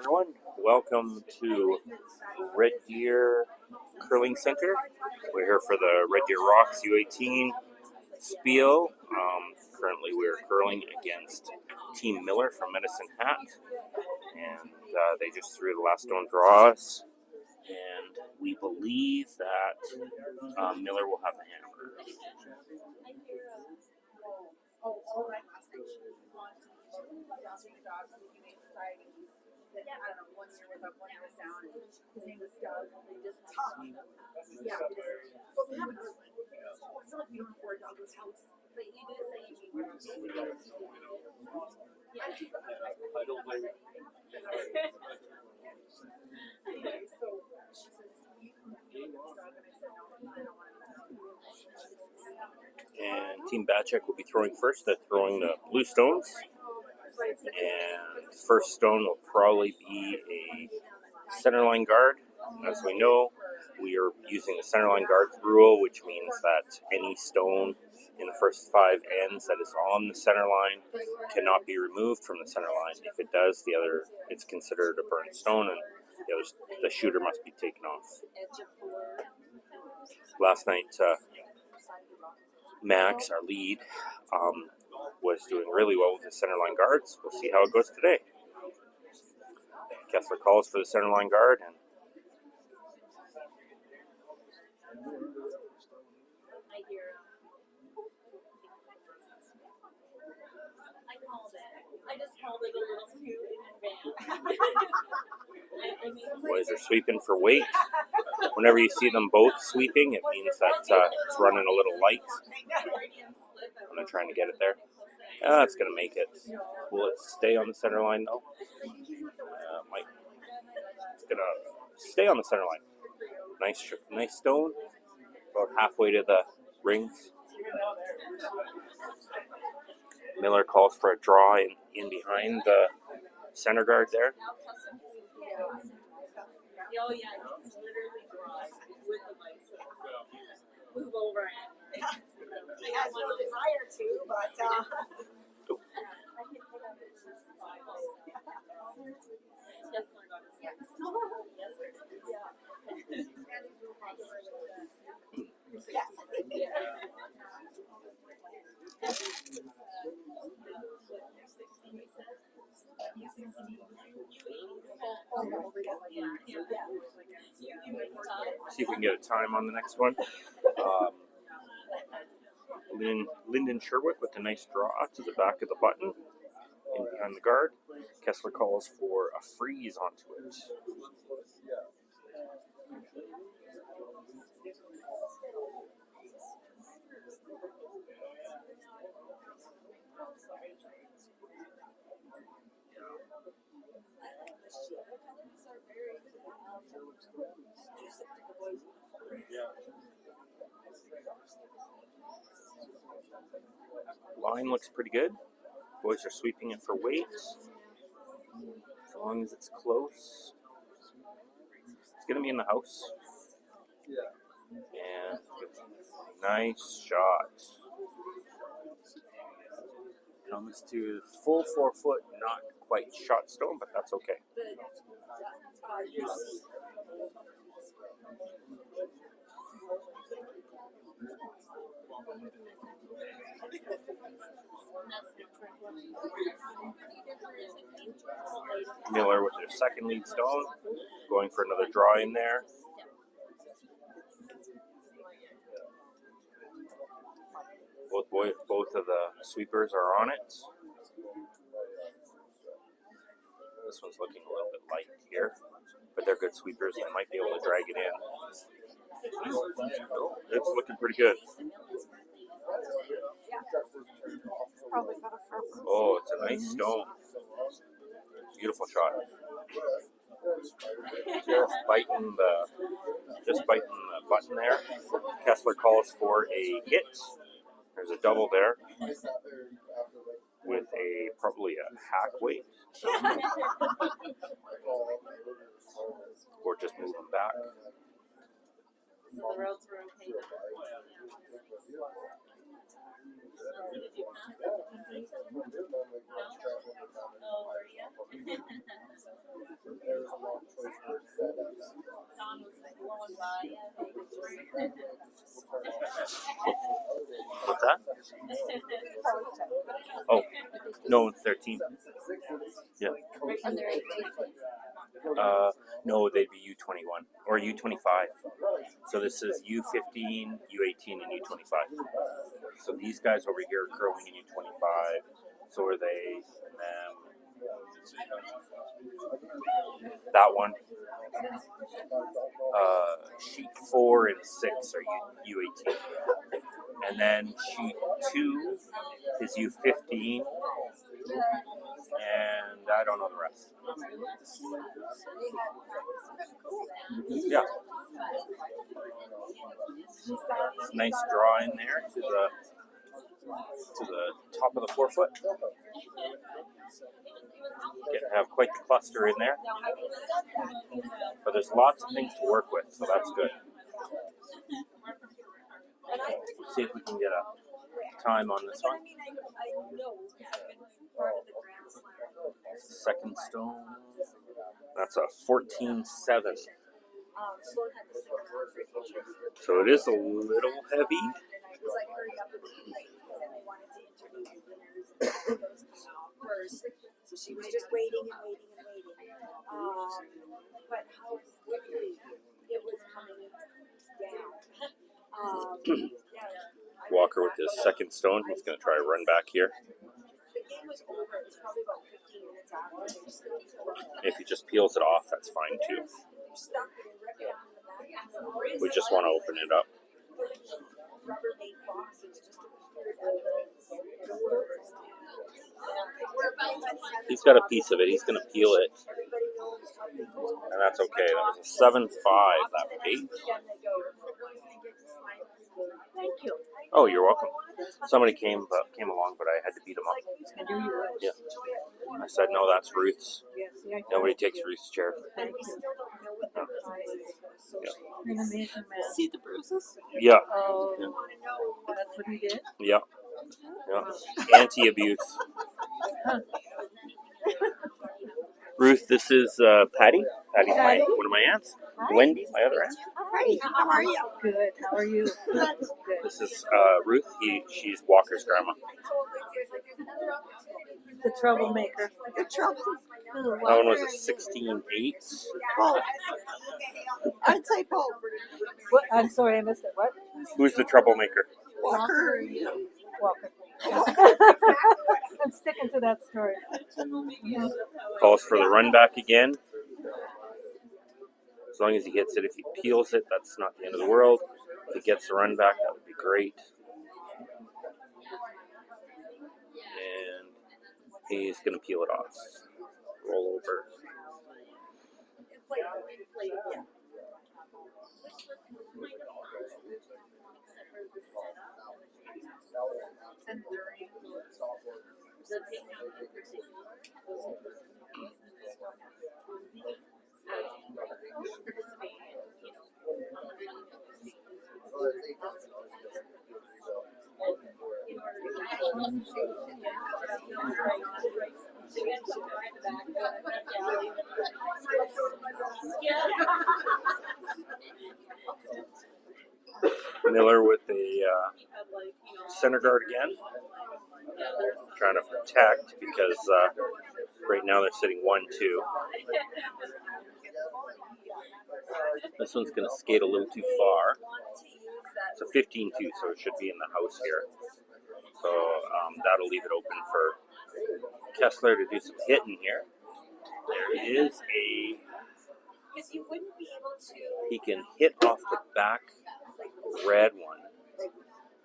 everyone. Welcome to Red Deer Curling Center. We're here for the Red Deer Rocks U18 Spiel. Currently we're curling against Team Miller from Medicine Hat. And they just threw the last stone draws. And we believe that Miller will have the hammer. I don't know, 1 year was up, 1 year was down, and his name was Doug, and they just taught me. Yeah, but we have a good one. It's not like we don't afford Doug's house. But you did say you need one. Yeah. I don't blame you. Anyway, so she says, you come with me, Doug, and I said, no, I don't want to. And Team Bachek will be throwing first. They're throwing the blue stones. And first stone will probably be a centerline guard. As we know, we are using the centerline guard rule, which means that any stone in the first 5 ends that is on the center line cannot be removed from the center line. If it does, it's considered a burnt stone, and the shooter must be taken off. Last night, Max, our lead, was doing really well with the centerline guards. We'll see how it goes today. Kessler calls for the centerline guard, and I just called it a little too in advance. boys are sweeping for weight. Whenever you see them both sweeping, it means that it's running a little light. And they're trying to get it there. It's going to make it. Will it stay on the center line, though? It's going to stay on the center line. Nice stone. About halfway to the rings. Miller calls for a draw in behind the center guard there. Oh, yeah, it's literally draws with the bicycle. Move over and I had one desire to, but See if we can get a time on the next one. Lyndon Sherwood with a nice draw to the back of the button in behind the guard. Kessler calls for a freeze onto it. Line looks pretty good. Boys are sweeping it for weight. As long as it's close. It's going to be in the house. And nice shot. Comes to full 4 foot, not quite shot stone, but that's okay. Miller with their second lead stone, going for another draw in there. Both of the sweepers are on it. This one's looking a little bit light here, but they're good sweepers. They might be able to drag it in. It's looking pretty good. Oh, it's a nice stone. Beautiful shot. Just biting the button there. Kessler calls for a hit. There's a double there with probably a hack weight. Or just move them back. So the roads were okay. Oh, were you? What's that? Oh, no, it's 13. Yeah. No, they'd be U21 or U25. So this is U15, U18, and U25. So these guys over here are curling in U25. So are they. That one. Sheet 4 and 6 are U18. And then sheet 2 is U15. And I don't know the rest. Yeah. Nice draw in there to the top of the forefoot. Have quite the cluster in there. But there's lots of things to work with, so that's good. Let's see if we can get a time on this one. Second stone. That's a 14-7. So it is a little heavy. So she was just waiting and waiting and waiting. But how quickly it was coming down. Walker with his second stone. He's going to try to run back here. The game was over. It was probably about 15 minutes after. If he just peels it off, that's fine too. We just want to open it up. He's got a piece of it. He's going to peel it. And that's okay. That was a 7-5. That would be. Thank you. Oh, you're welcome. Somebody came along, but I had to beat him up. Yeah. I said, no, that's Ruth's. Nobody takes Ruth's chair. Yeah. An amazing man. See the bruises? Yeah. Oh, that's what he did? Yeah. Yeah. Anti-abuse. Ruth, this is Patty. Patty's one of my aunts. Hi. Wendy, my other aunt. Hi, how are you? Good, how are you? Good. This is Ruth. She's Walker's grandma. The troublemaker. The trouble. That one was a 16-8. Both. I'd say both. What? I'm sorry, I missed it. What? Who's the troublemaker? Walker. Walker. I'm sticking to that story. Calls for the run back again. As long as he hits it. If he peels it, that's not the end of the world. If he gets the run back, that would be great. And he's going to peel it off. Roll over. Miller with the center guard again. Trying to protect because right now they're sitting 1-2. This one's going to skate a little too far. It's a 15-2, so it should be in the house here. So that'll leave it open for Kessler to do some hitting here. There is a... He can hit off the back red one,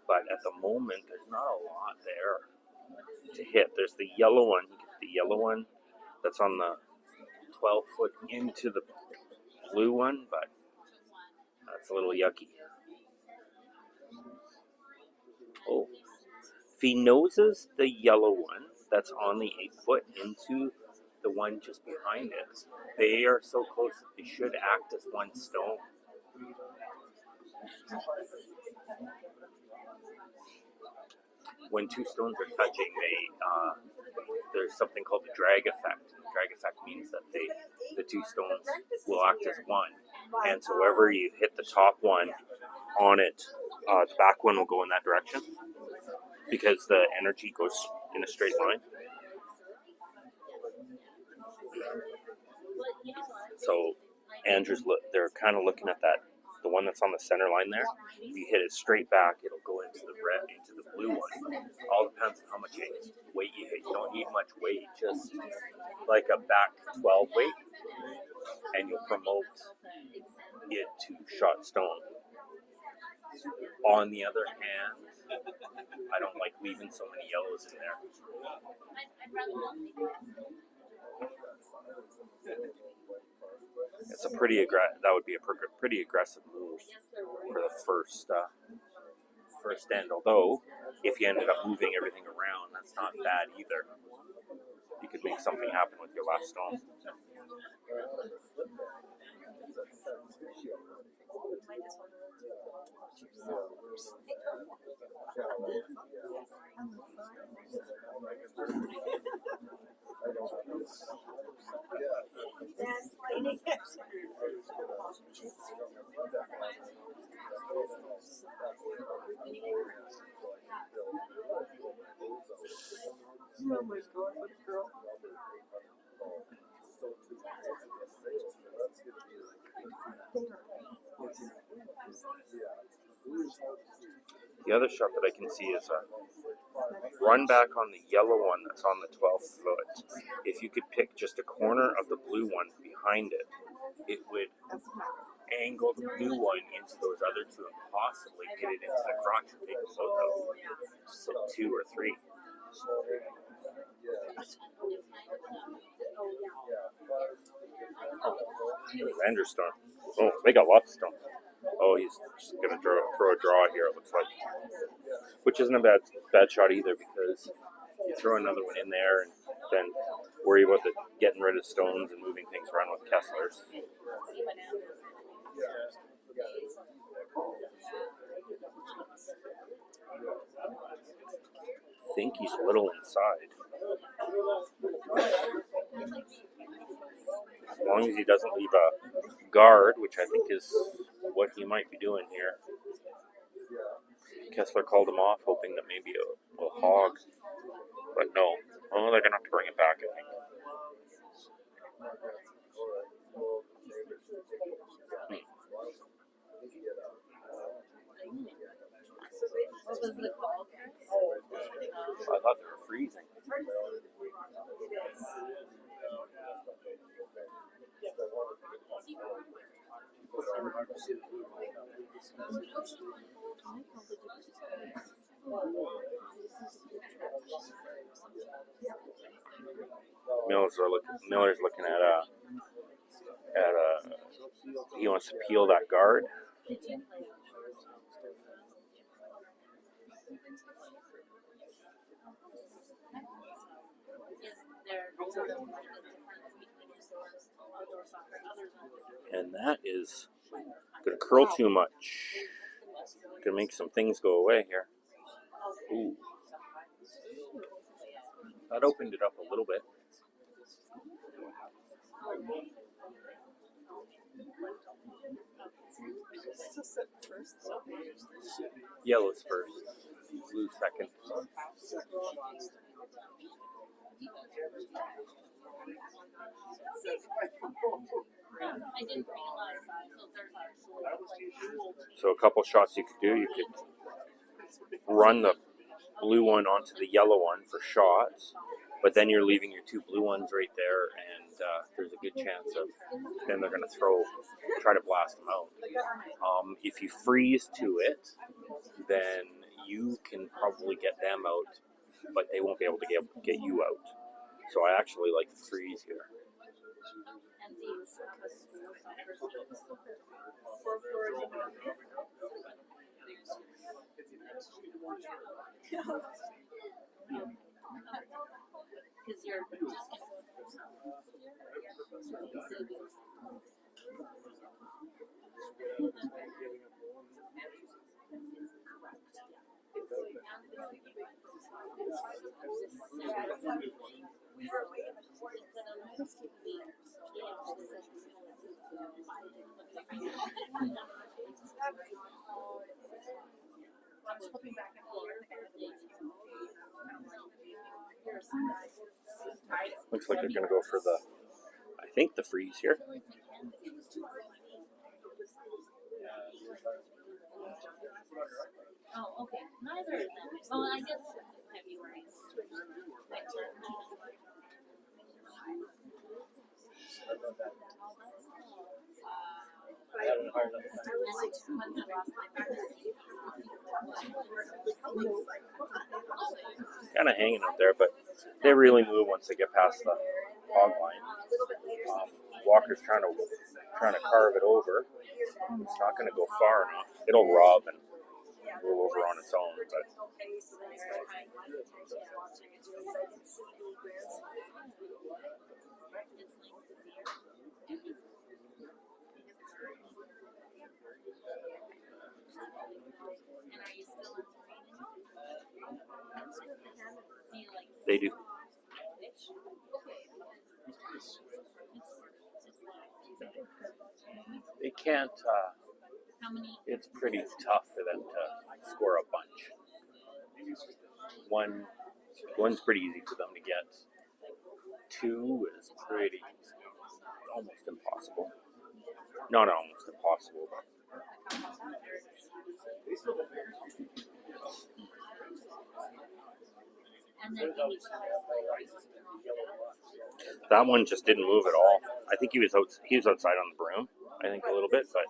but at the moment there's not a lot there to hit. There's the yellow one. The yellow one that's on the 12-foot into the blue one, but that's a little yucky. Oh, if he noses the yellow one that's on the 8-foot into the one just behind it, they are so close that they should act as one stone. When two stones are touching, there's something called the drag effect. The drag effect means that the two stones will act as one. and so wherever you hit the top one on it, the back one will go in that direction because the energy goes in a straight line. So they're kind of looking at that, the one that's on the center line there. If you hit it straight back, it'll go into the red, into the blue one. All depends on how much weight you hit. You don't need much weight, just like a back 12 weight, and you'll promote it to shot stone. On the other hand, I don't like leaving so many yellows in there. It's a that would be a pretty aggressive move for the first end. Although, if you ended up moving everything around, that's not bad either. You could make something happen with your last stone. Oh my God, what a girl. The other shot that I can see is a run back on the yellow one that's on the 12th foot. If you could pick just a corner of the blue one behind it, it would angle the blue one into those other two and possibly get it into the crotch and take both out. So 2 or 3. Vanderstorm. Oh, they got lots of stones. Oh, he's just going to throw a draw here, it looks like. Which isn't a bad shot either, because you throw another one in there and then worry about getting rid of stones and moving things around with Kesslers. I think he's a little inside. As long as he doesn't leave a guard, which I think is what he might be doing here. Kessler called him off, hoping that maybe a hog. But no. Oh, they're going to have to bring it back, I think. What was the call? I thought they were freezing. Miller's looking at he wants to peel that guard. And that is going to curl too much. Going to make some things go away here. Ooh. That opened it up a little bit. Yellow's first, blue second. So a couple shots you could do. You could run the blue one onto the yellow one for shots, but then you're leaving your 2 blue ones right there, and there's a good chance of then they're going to try to blast them out. If you freeze to it, then you can probably get them out, but they won't be able to get you out. So I actually like the freeze here. flipping back and forth. Looks like they're going to go for the, I think, the freeze here. Oh, okay. Neither of them. Well, I guess February. Kind of hanging up there, but they really move once they get past the hog line. Walker's trying to carve it over. It's not going to go far enough. It'll rob and roll over on its own, but they do. They can't. It's pretty tough for them to score a bunch. One's pretty easy for them to get. Two is pretty almost impossible. Not almost impossible, but that one just didn't move at all. I think he was outside on the broom, I think a little bit, but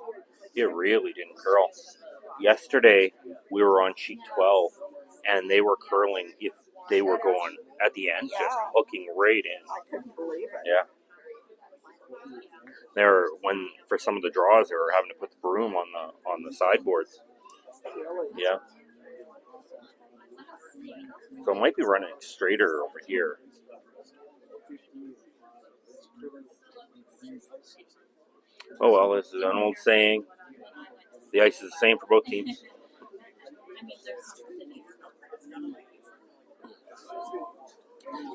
it really didn't curl. Yesterday we were on sheet 12 and they were curling if they were going at the end, just hooking right in. I couldn't believe it. Yeah. When for some of the draws they were having to put the broom on the sideboards. Yeah. So it might be running straighter over here. Oh well, this is an old saying. The ice is the same for both teams.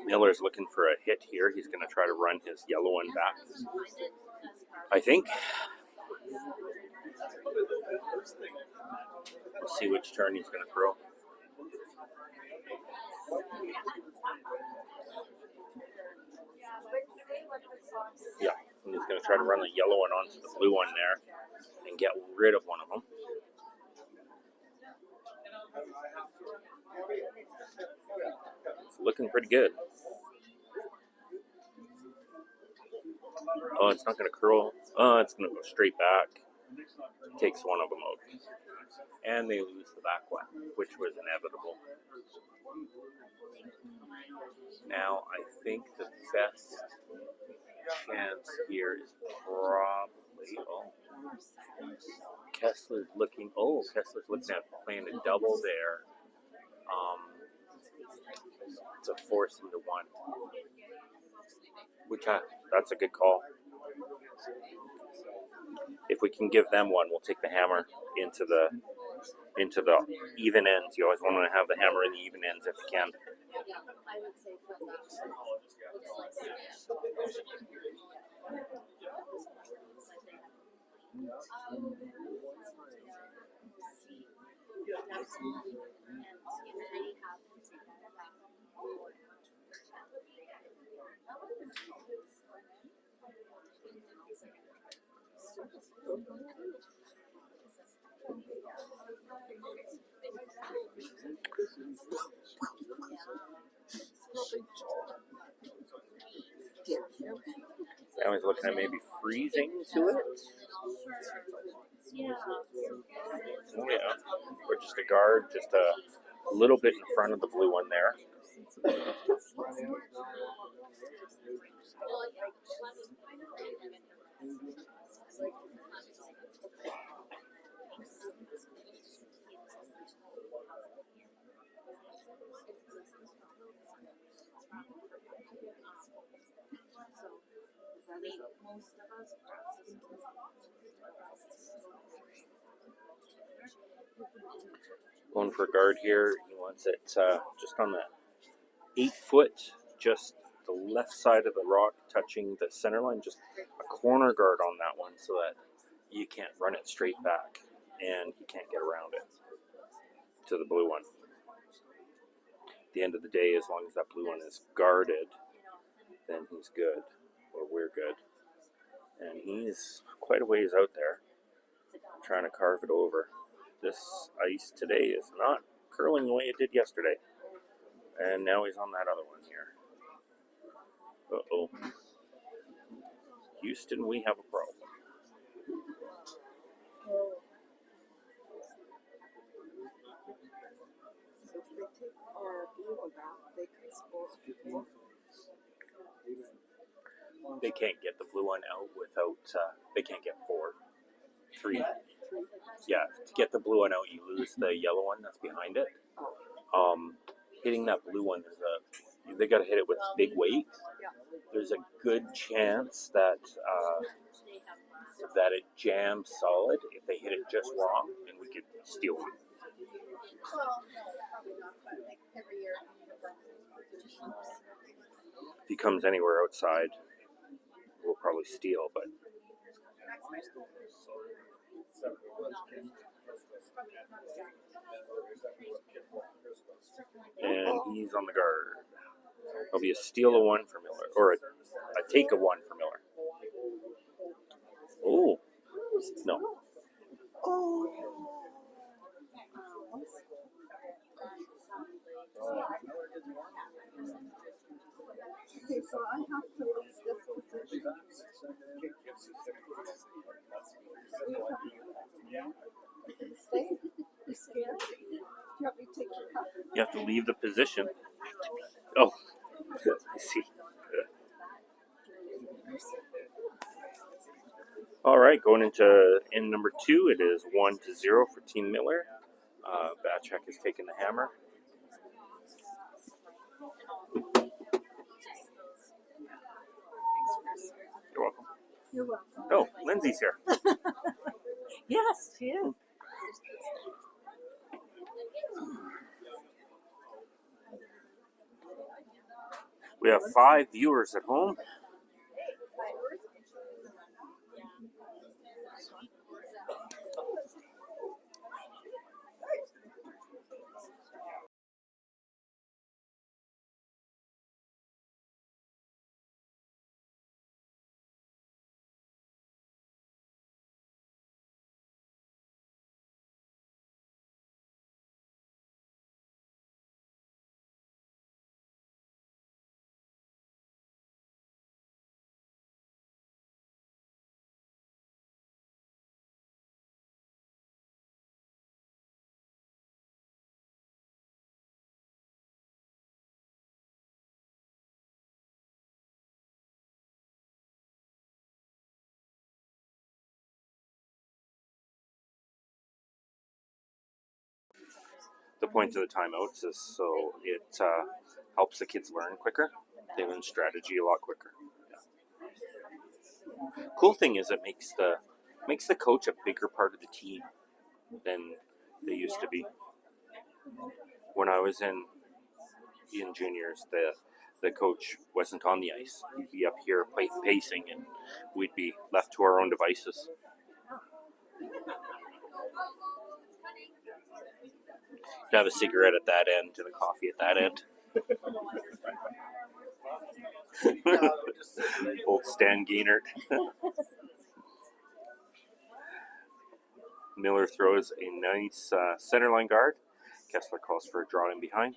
Miller's looking for a hit here. He's going to try to run his yellow one back, I think. We'll see which turn he's going to throw. Yeah, and he's going to try to run the yellow one onto the blue one there and get rid of one of them. It's looking pretty good. Oh, it's not going to curl. Oh, it's going to go straight back. Takes one of them out. And they lose the back one, which was inevitable. Now, I think the best chance here is probably... Kessler's looking at playing a double there. To force him to one. That's a good call. If we can give them one, we'll take the hammer into the even ends. You always want to have the hammer in the even ends if you can. Now he's looking at maybe freezing to it. Oh yeah, or just a guard, just a little bit in front of the blue one there. Going for a guard here. He wants it just on the 8 foot, just the left side of the rock touching the center line, just a corner guard on that one so that you can't run it straight back and you can't get around it to the blue one. At the end of the day, as long as that blue one is guarded, then he's good, or we're good. And he's quite a ways out there, trying to carve it over. This ice today is not curling the way it did yesterday. And now he's on that other one here. Uh-oh. Houston, we have a problem. So if they take our blue one out, they can score more. They can't get the blue one out without, they can't get 4. 3. Yeah, to get the blue one out, you lose the yellow one that's behind it. Hitting that blue one, they got to hit it with big weight. There's a good chance that that it jams solid if they hit it just wrong, and we could steal one. If he comes anywhere outside, we'll probably steal, but and he's on the guard. It'll be a steal of 1 for Miller, or a take of 1 for Miller. Oh, no. Oh. Okay, so I have to leave this position. Stay? You scared? Do you want me to take your cup? You have to leave the position. Oh, I see. All right, going into in number 2, it is 1-0 for Team Miller. Bachek has taken the hammer. You're welcome. You're welcome. Oh, Lindsay's here. Yes, she is. We have 5 viewers at home. The point of the timeouts is so it helps the kids learn quicker. They learn strategy a lot quicker. Yeah. Cool thing is it makes the coach a bigger part of the team than they used to be. When I was in juniors, the coach wasn't on the ice. He'd be up here pacing, and we'd be left to our own devices. You'd have a cigarette at that end and a coffee at that end. Old Stan Gainert. Miller throws a nice centerline guard. Kessler calls for a draw in behind.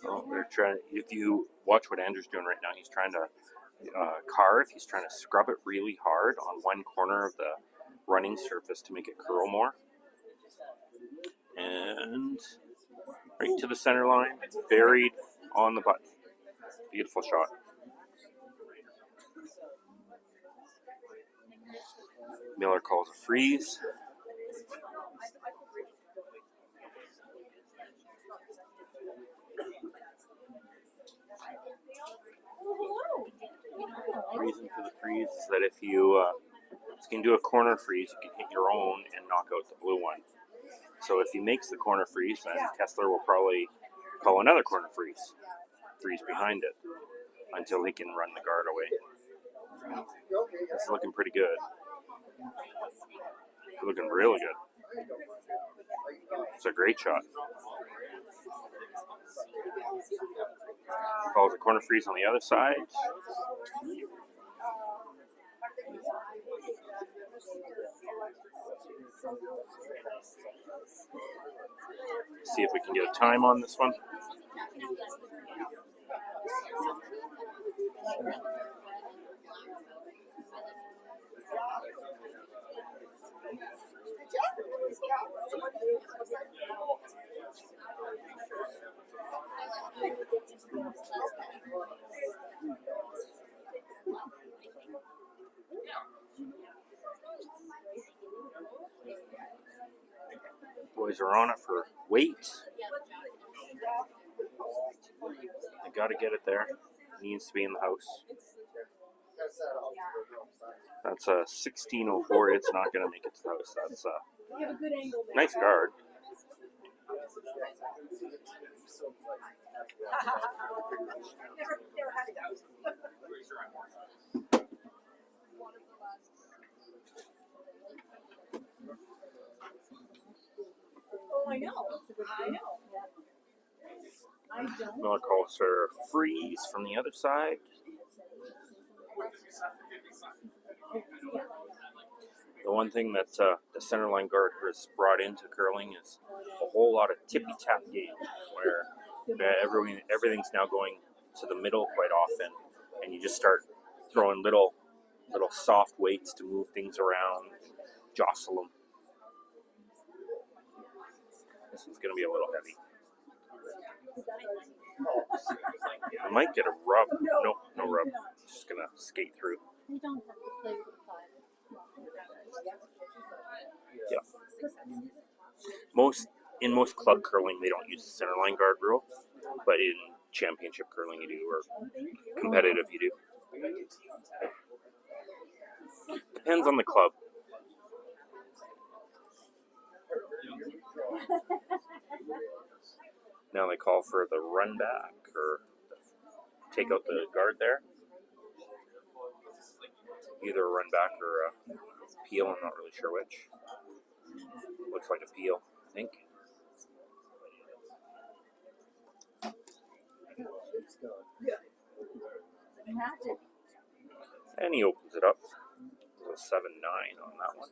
Oh, they're trying. If you watch what Andrew's doing right now, he's trying to carve. He's trying to scrub it really hard on one corner of the running surface to make it curl more. And right to the center line, buried on the button. Beautiful shot. Miller calls a freeze. Reason for the freeze is that if you you can do a corner freeze, you can hit your own and knock out the blue one. So if he makes the corner freeze, then Kessler will probably call another corner freeze behind it until he can run the guard away. It's looking pretty good. Looking really good. It's a great shot. Calls a corner freeze on the other side. See if we can get a time on this one. Boys are on it for weight. They got to get it there. It needs to be in the house. That's a 1604. It's not going to make it to the house. That's a nice guard. Oh, I know. I know. Miller calls her freeze from the other side. The one thing that the centerline guard has brought into curling is a whole lot of tippy-tap game, where everything's now going to the middle quite often, and you just start throwing little soft weights to move things around, jostle them. This one's going to be a little heavy. I might get a rub. Nope, no rub. Just going to skate through. You don't have to play with the five. Yeah. In most club curling, they don't use the centerline guard rule, but in championship curling you do, or competitive you do. Depends on the club. Now they call for the run back or take out the guard there. Either a run back or a peel, I'm not really sure which. Looks like a peel, I think. And he opens it up. There's a 7-9 on that one.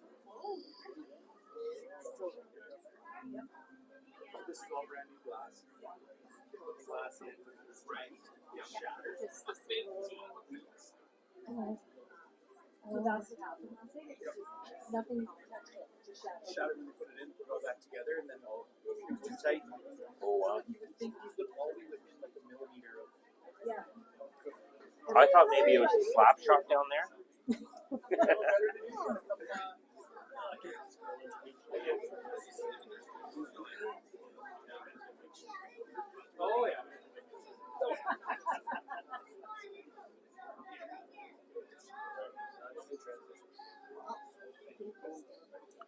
This is all brand new glass. Glass in right. Shattered. So that's nothing. Shattered when you put it in, put it all back together, and then it's too tight. Oh wow. You would think these would all be within like a millimeter of. Yeah. I thought maybe it was a slap shot down there. Oh yeah.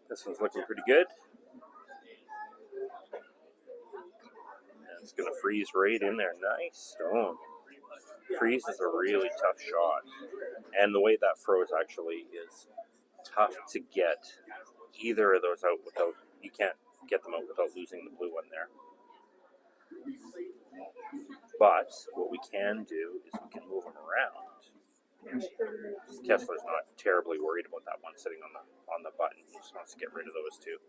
This one's looking pretty good. And it's going to freeze right in there. Nice stone. Freeze is a really tough shot. And the way that froze actually is tough to get either of those out without, you can't get them out without losing the blue one there. But what we can do is we can move them around. Kessler's not terribly worried about that one sitting on the button. He just wants to get rid of those two.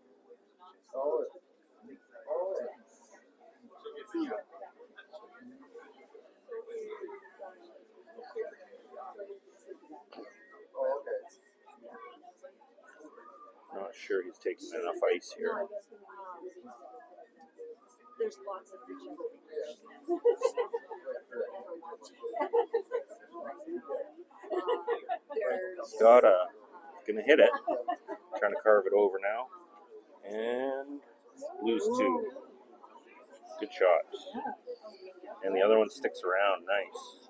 Not sure he's taking enough ice here. There's lots of free Gonna hit it. Trying to carve it over now. And lose two. Good shot. And the other one sticks around. Nice.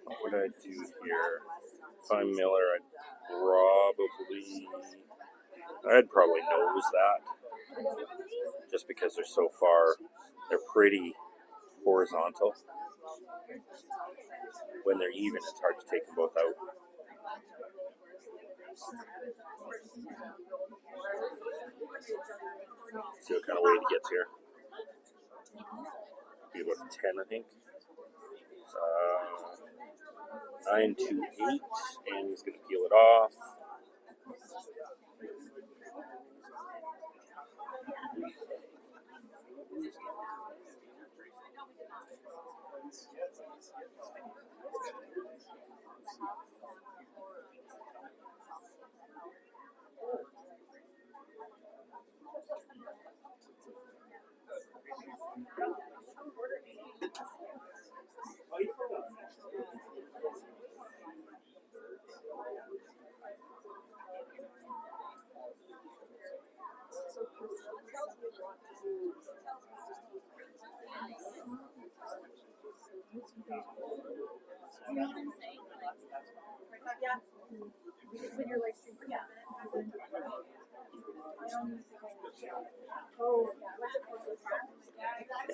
What would I do here? If I'm Miller, I'd probably nose that, just because they're so far. They're pretty horizontal. When they're even, it's hard to take them both out. See what kind of weight he gets here. Be about 10, I think. 928, and he's going to peel it off.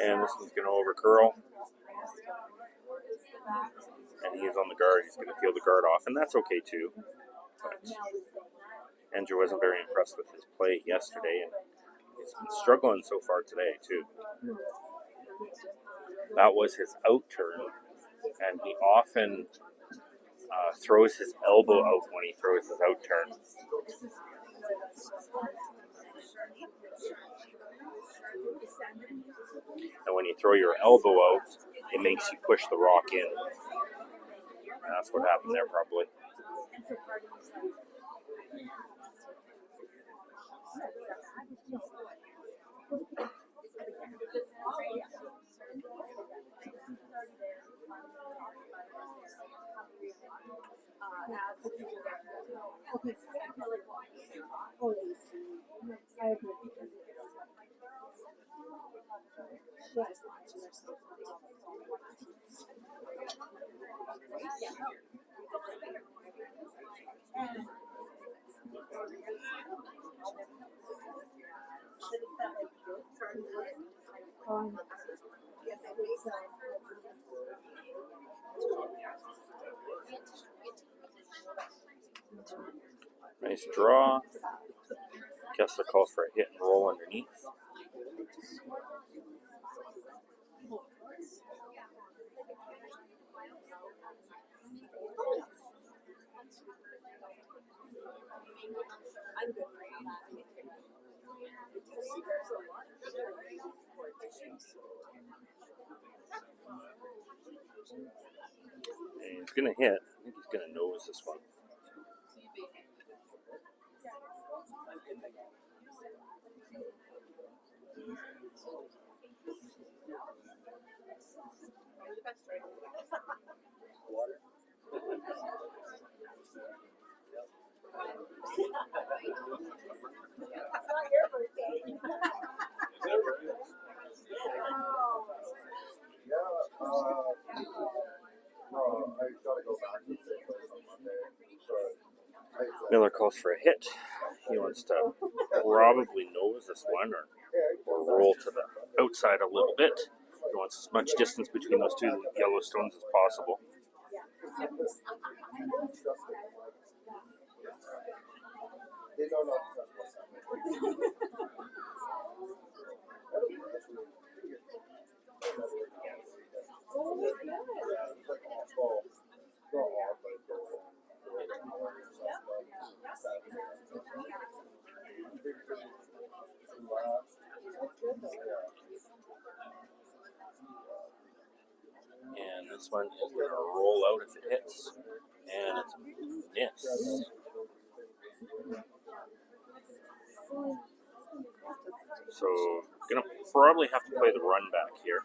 And this one's going to over curl. And he is on the guard. He's going to peel the guard off, and that's okay too. But Andrew wasn't very impressed with his play yesterday, and he's been struggling so far today too. That was his out turn, and he often throws his elbow out when he throws his out turn. And when you throw your elbow out, it makes you push the rock in. And that's what happened there, probably. Nice draw. Kessler calls for a hit and roll underneath. And he's going to hit. I think he's going to nose this one. Miller calls for a hit. He wants to probably nose this one or roll to the outside a little bit. He wants as much distance between those two yellow stones as possible. And this This one is going to roll out if it hits, and it's a miss. So, gonna probably have to play the run back here.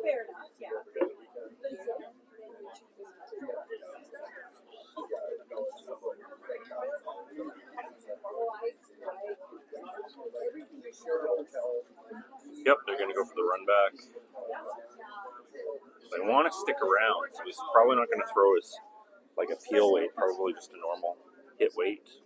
Fair enough, yeah. Yep, they're going to go for the run back. They want to stick around, so he's probably not going to throw his like a peel weight, probably just a normal hit weight.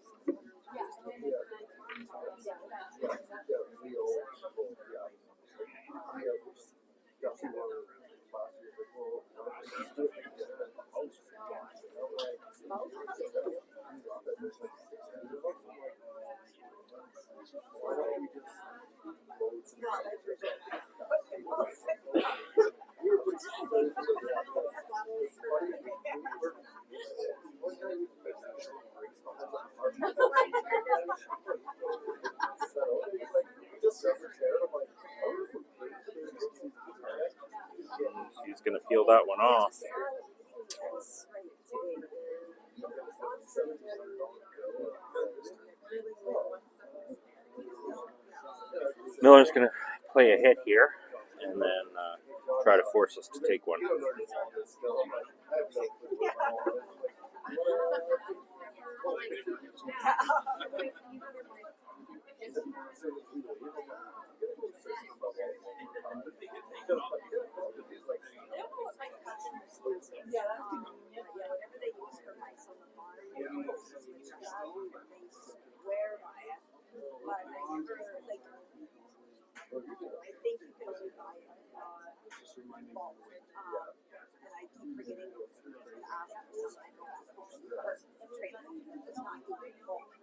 He's going to peel that one off. Miller's going to play a hit here and then try to force us to take one. I think you can only buy it bulk. And I keep forgetting to ask for training. It's not good bulk.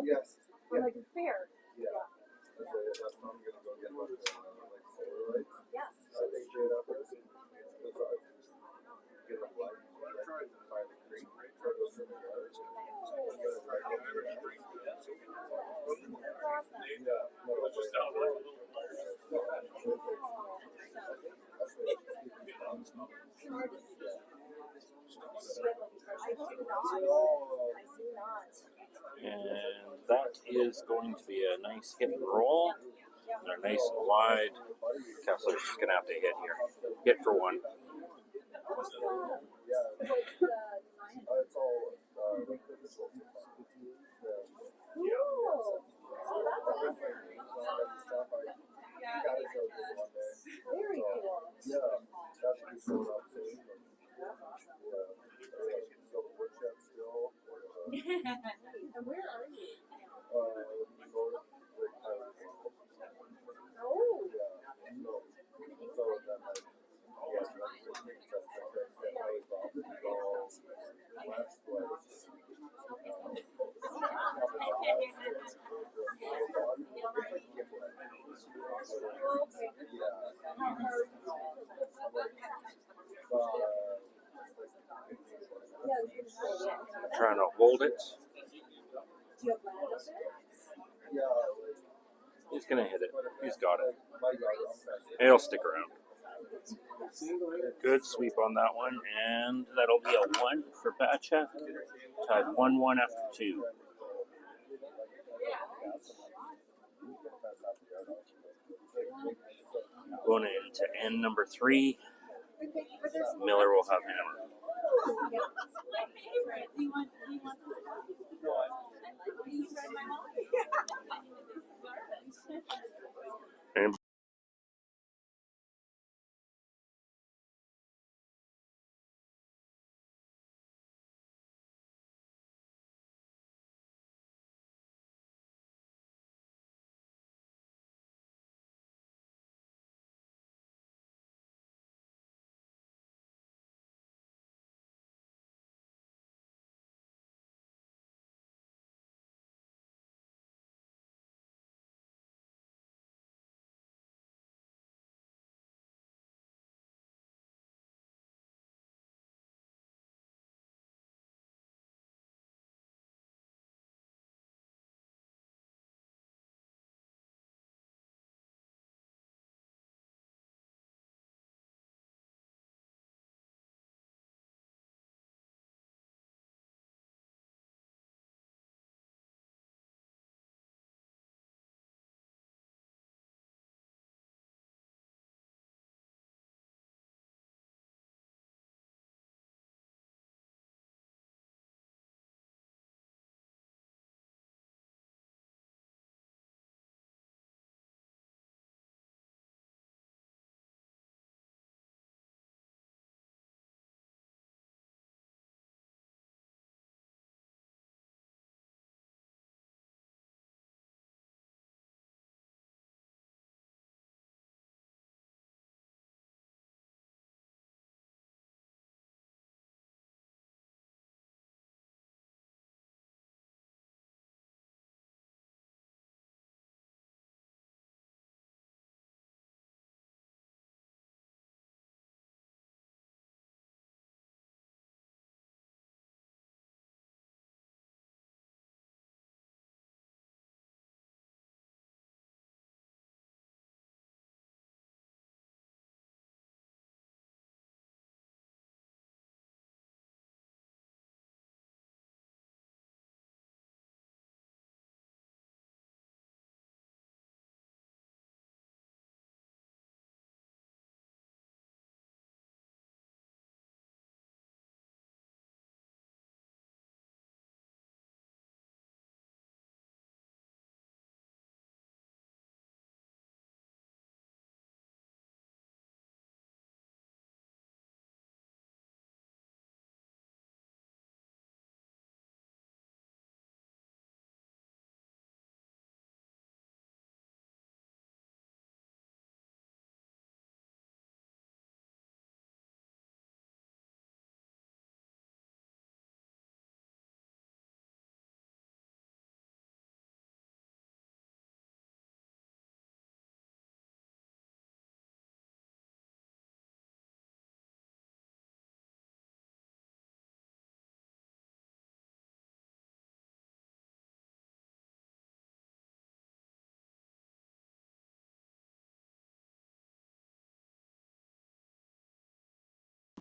Yes. Or like fair. Yeah. That's what I'm gonna go get like solar lights. Yes. I think straight up get a light, buy the green, try to go through the yard. Yeah. No, it's just down there. And that is going to be a nice hit and roll. They're nice and wide. Kessler's just going to have to hit here. Hit for one. Very cool. Yeah, that should be sold out soon. And where are you? Trying to hold it. He's going to hit it. He's got it. He'll stick around. Good sweep on that one, and that'll be a 1 for Bachek. Tied 1-1 after 2. Going into end number 3. Miller will have hammer.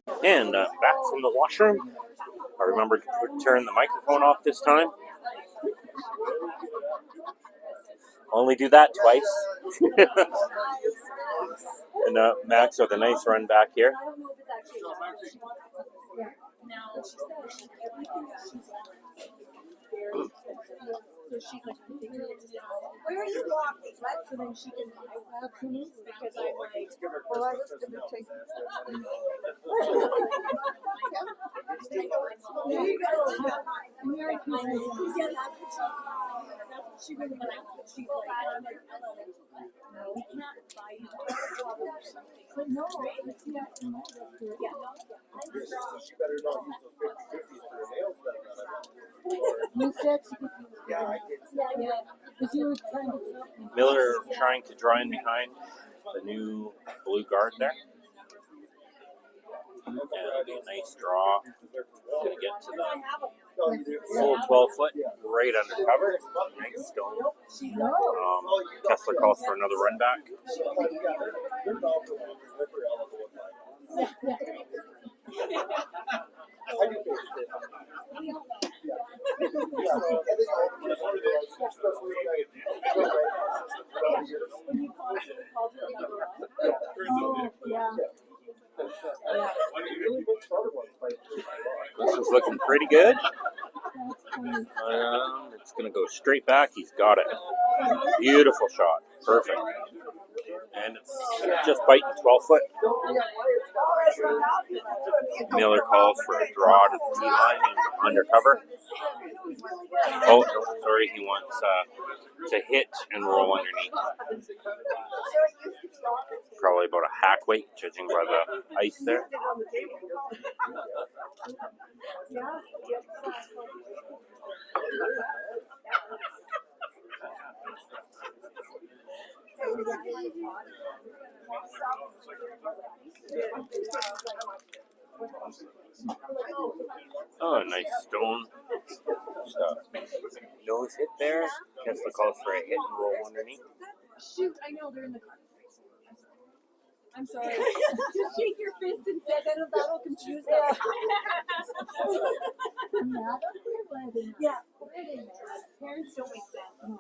And back from the washroom. I remembered to turn the microphone off this time. Only do that twice. And Max with a nice run back here. So she's like, where are you walking? So then she can absolutely because I'm like, Well, I was going to take. there you go. Merry Christmas. Yeah, that's what she really wants. She's like, I'm like, no, we can't buy you that. But no, it's not. Yeah. She better not use those 50s for her nails then. You said, Yeah, I did. Yeah. because you were trying to help me. Miller trying to draw in behind the new blue guard there. And it'll be a nice draw. Gonna get to the full 12 foot, right under cover. Nice stone. Kessler calls for another run back. This is looking pretty good. It's going to go straight back. He's got it. Beautiful shot. Perfect. And it's just biting 12 foot. Miller calls for a draw to the tee line and undercover. Oh, no, sorry. He wants to hit and roll underneath. Probably about a hack weight, judging by the ice there. Oh, nice stone. Just a nose hit there. Kessler calls for a hit and roll underneath. Shoot, I know they're in the car. I'm sorry. Just shake your fist and say that'll confuse them. Yeah. Parents don't make sense.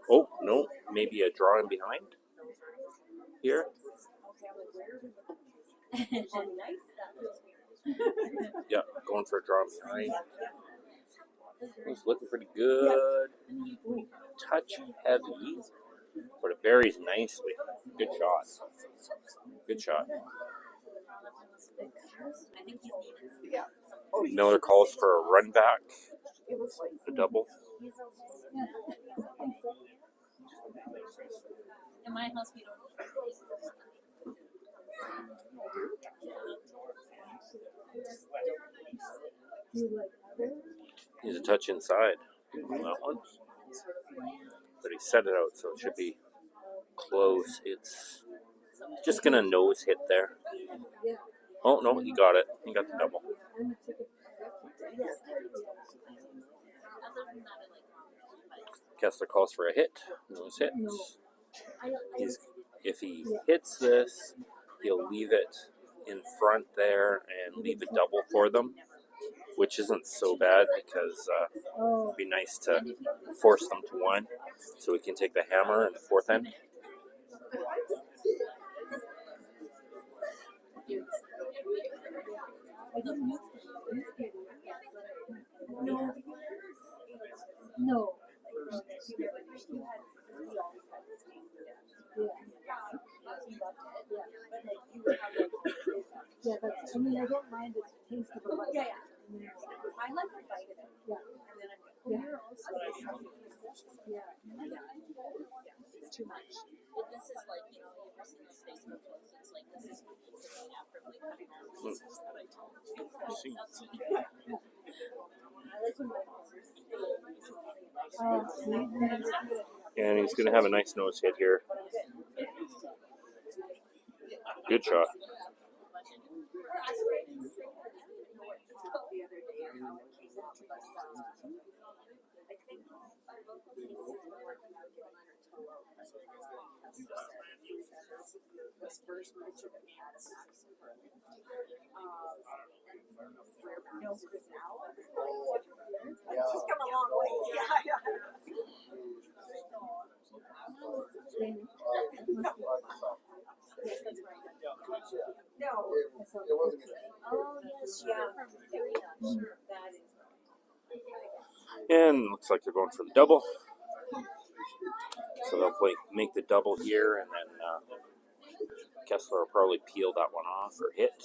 Oh, no, maybe a draw in behind here. Yeah, going for a draw in behind. It's looking pretty good. Touch heavy, but it buries nicely. Good shot. Good shot. Miller calls for a run back. A double. In my house, we don't. He's a touch inside on that one. But he set it out, so it should be close. It's just going to nose hit there. Oh, no, he got it. He got the double. Kessler calls for a hit. Nose hit. If he hits this, he'll leave it in front there and leave a double for them, which isn't so bad because it'd be nice to force them to one so we can take the hammer in the fourth end. No. Yeah, that's, I mean, I don't mind the taste of a bite. Yeah, yeah. I like the bite of it. Yeah. And then it's too much. But this is like, you know, you ever seen those Facebook posts? It's like, this is what he's doing after like cutting our pieces that I told you. And he's going to have a nice nose hit here. Good shot. She's come a long way. Yeah. Yes, that's right. No. Oh, yes, yeah. That is. And looks like they're going for the double. So they'll make the double here, and then Kessler will probably peel that one off or hit.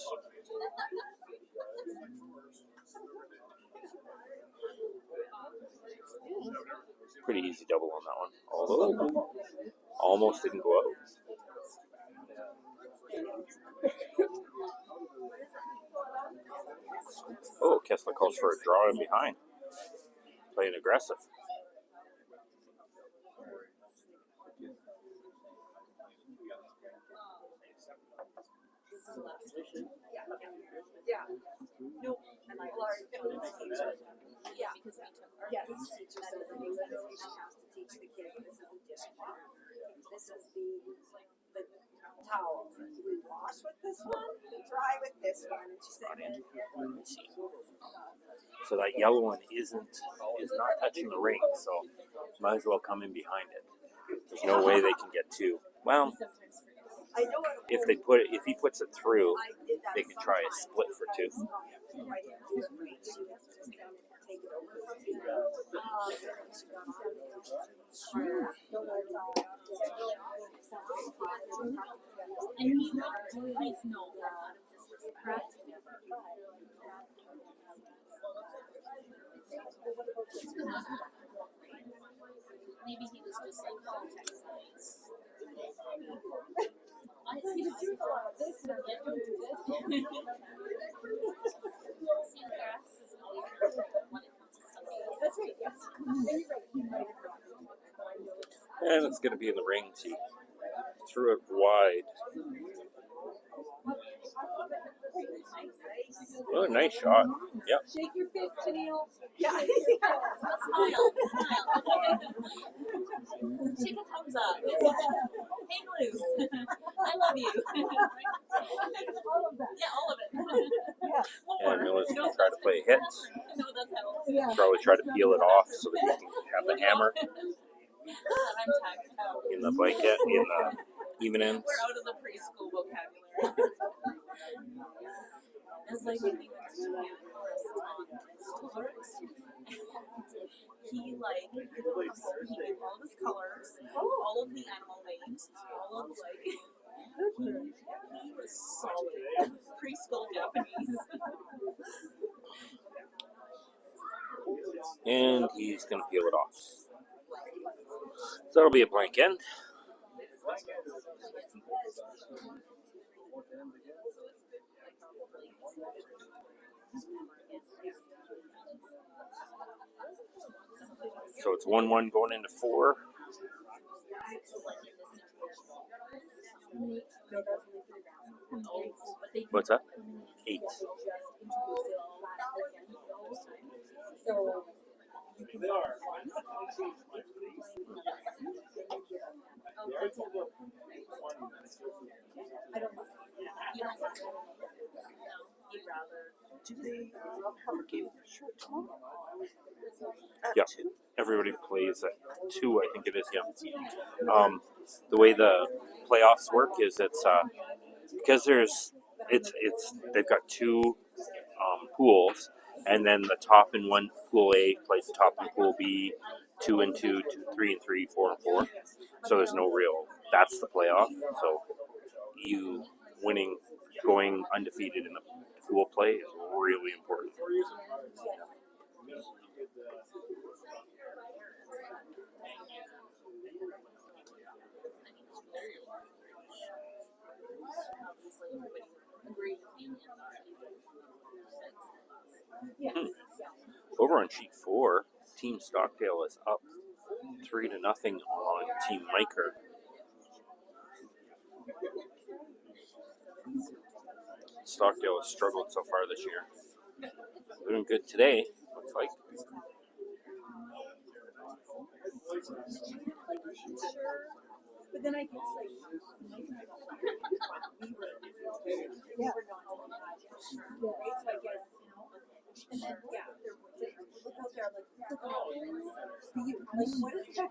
Pretty easy double on that one, although almost didn't go out. Oh, Kessler calls for a draw in behind. Playing aggressive. Yeah. No. And I learned. Yeah. Yes. That doesn't make sense. She has to teach the kids this is the dishcloth. This is the towel. We wash with this one, we dry with this one. And she said, So that yellow one is not touching the ring, so might as well come in behind it. There's no way they can get two. Well, I know it. if he puts it through, they can try a split for two. And he's not, please no. Maybe he was just like, oh, Texas. He was doing a lot of this, and I was like, don't do this. See, the grass is always perfect when it comes to something else. That's right, yes. And it's going to be in the ring. He threw it wide. Oh, nice shot. Yep. Shake your fist, Tennille. Yeah. Smile. Shake a thumbs up. Hang loose. I love you. All of that. Yeah, all of it. And Miller's going to try to play hits. No, that's how. Probably try to peel it off so that you can have the hammer in the blanket, in the even ends. We're out of the preschool vocabulary. It's like when we went to Japan for a he gave all of his colors, all of the animal names, all of he was solid preschool Japanese. And he's going to peel it off. So that'll be a blank end. So it's 1-1 going into 4. What's that? 8. They are. Do they have a game short tomorrow? Yeah, everybody plays at 2, I think it is. Yeah. The way the playoffs work is it's because they've got 2 pools, and then the top in one pool A plays the top in pool B, 2 and 2, 3 and 3, 4 and 4. So there's no real. That's the playoff. So you winning, going undefeated in the pool play is really important. Over on sheet 4, Team Stockdale is up 3-0 on Team Miker. Stockdale has struggled so far this year. Doing good today, looks like. But then I guess yeah. Right, so I guess, and then look out there, like what is that?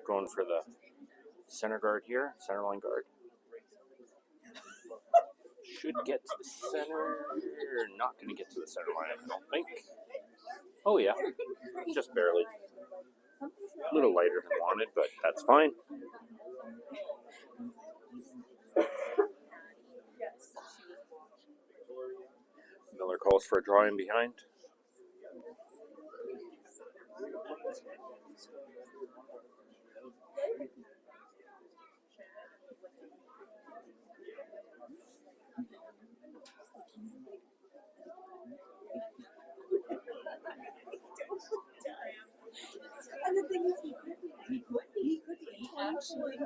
Going for the center guard here, center line guard. Should get to the center. Not going to get to the center line, I don't think. Oh, yeah. Just barely. A little lighter than wanted, but that's fine. Miller calls for a draw in behind. And the thing is, he could be actually.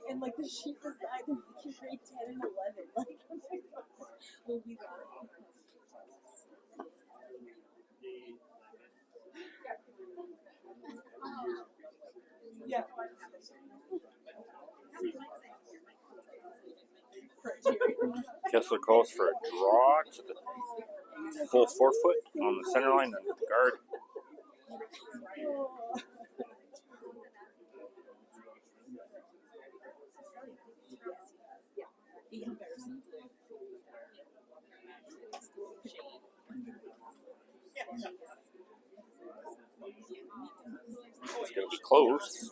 And like the sheet decided that you grade 10 and 11. Like, oh my God. We'll be laughing. Yeah. Kessler calls for a draw to the full 4 foot on the center line and the guard. It's going to be close.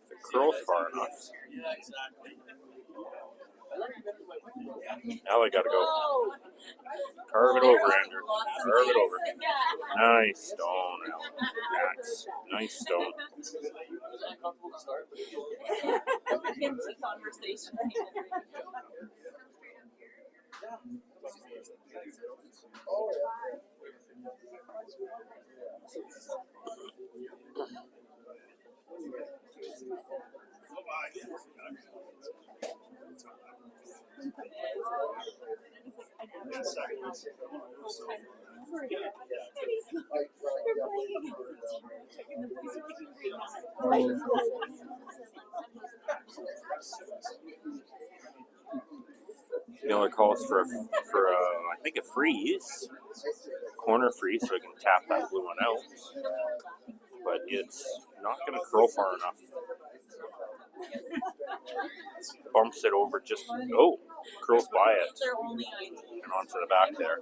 The curl's far enough. Now I got to go. Carve it over, Andrew. Carve it over. Nice stone, Alan. That's nice stone. Conversation. Miller calls for I think a freeze, corner freeze, so he can tap that blue one out. But it's not going to curl far enough. Bumps it over curls by it and onto the back there.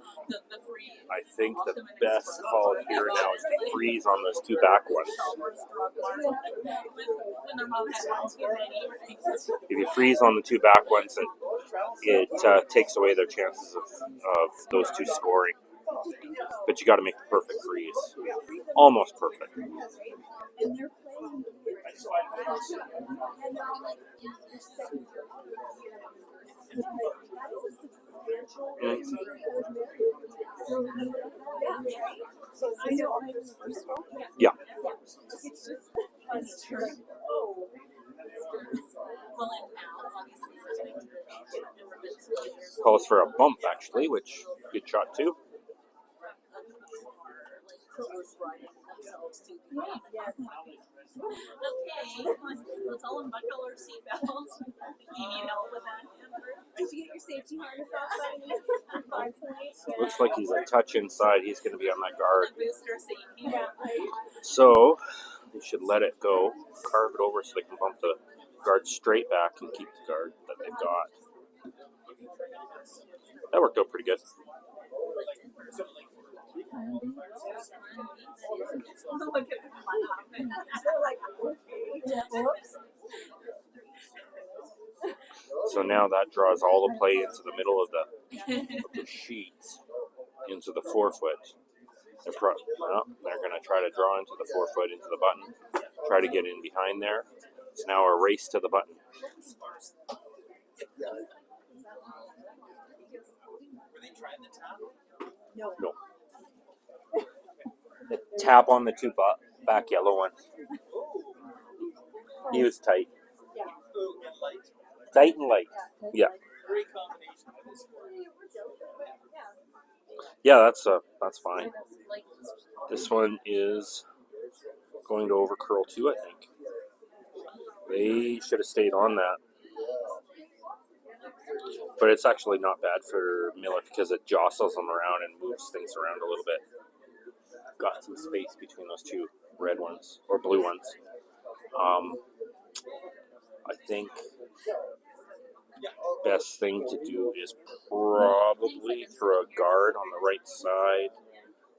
I think the best call here now is to freeze on those two back ones. If you freeze on the two back ones, it takes away their chances of those two scoring. But you got to make the perfect freeze. Almost perfect. Yeah. Calls for a bump, actually, which good shot too. Okay, let's all unbuckle our seatbelts. You need help with that, Amber? Did you get your safety harness off? Looks like he's a touch inside. He's going to be on that guard. Booster safety. So they should let it go, carve it over so they can bump the guard straight back and keep the guard that they've got. That worked out pretty good. So now that draws all the play into the middle of the sheets, into the forefoot. They're going to try to draw into the forefoot, into the button, try to get in behind there. It's now a race to the button. No. The tap on the two back yellow ones. He was tight. Tight and light. Yeah. Yeah, that's fine. This one is going to overcurl too, I think. They should have stayed on that. But it's actually not bad for Miller because it jostles them around and moves things around a little bit. Got some space between those two red ones, or blue ones. I think best thing to do is probably throw a guard on the right side,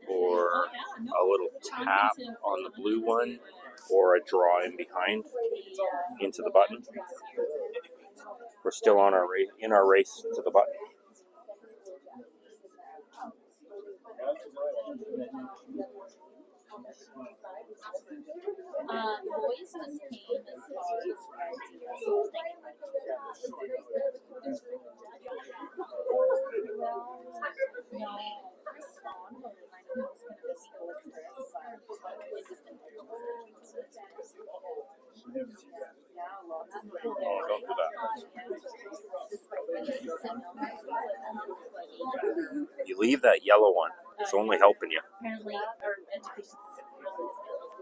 or a little tap on the blue one, or a draw in behind into the button. We're still on our race to the button. Boys just came as far Oh, don't do that. You leave that yellow one. It's only helping you.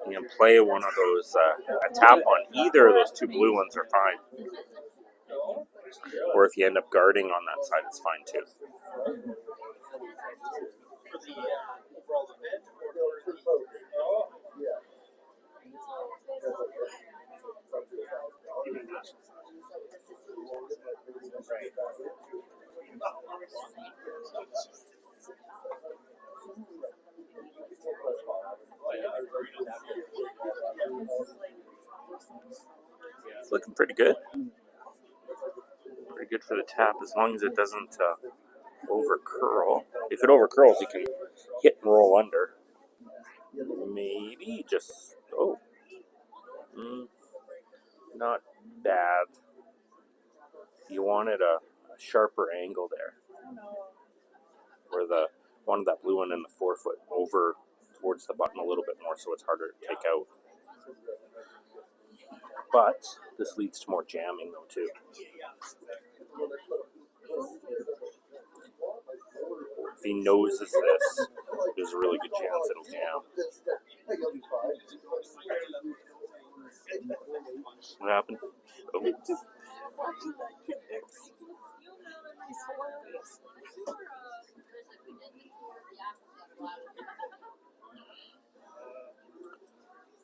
You can play one of those, a tap on either of those two blue ones are fine. Or if you end up guarding on that side, it's fine too. It's looking pretty good. Pretty good for the tap as long as it doesn't overcurl. If it overcurls, you can hit and roll under. Maybe just, not bad. You wanted a sharper angle there, where the one of that blue one in the forefoot over towards the button a little bit more, so it's harder to take out. But this leads to more jamming though too. he noses this, there's a really good chance it'll jam. What happened? Oh.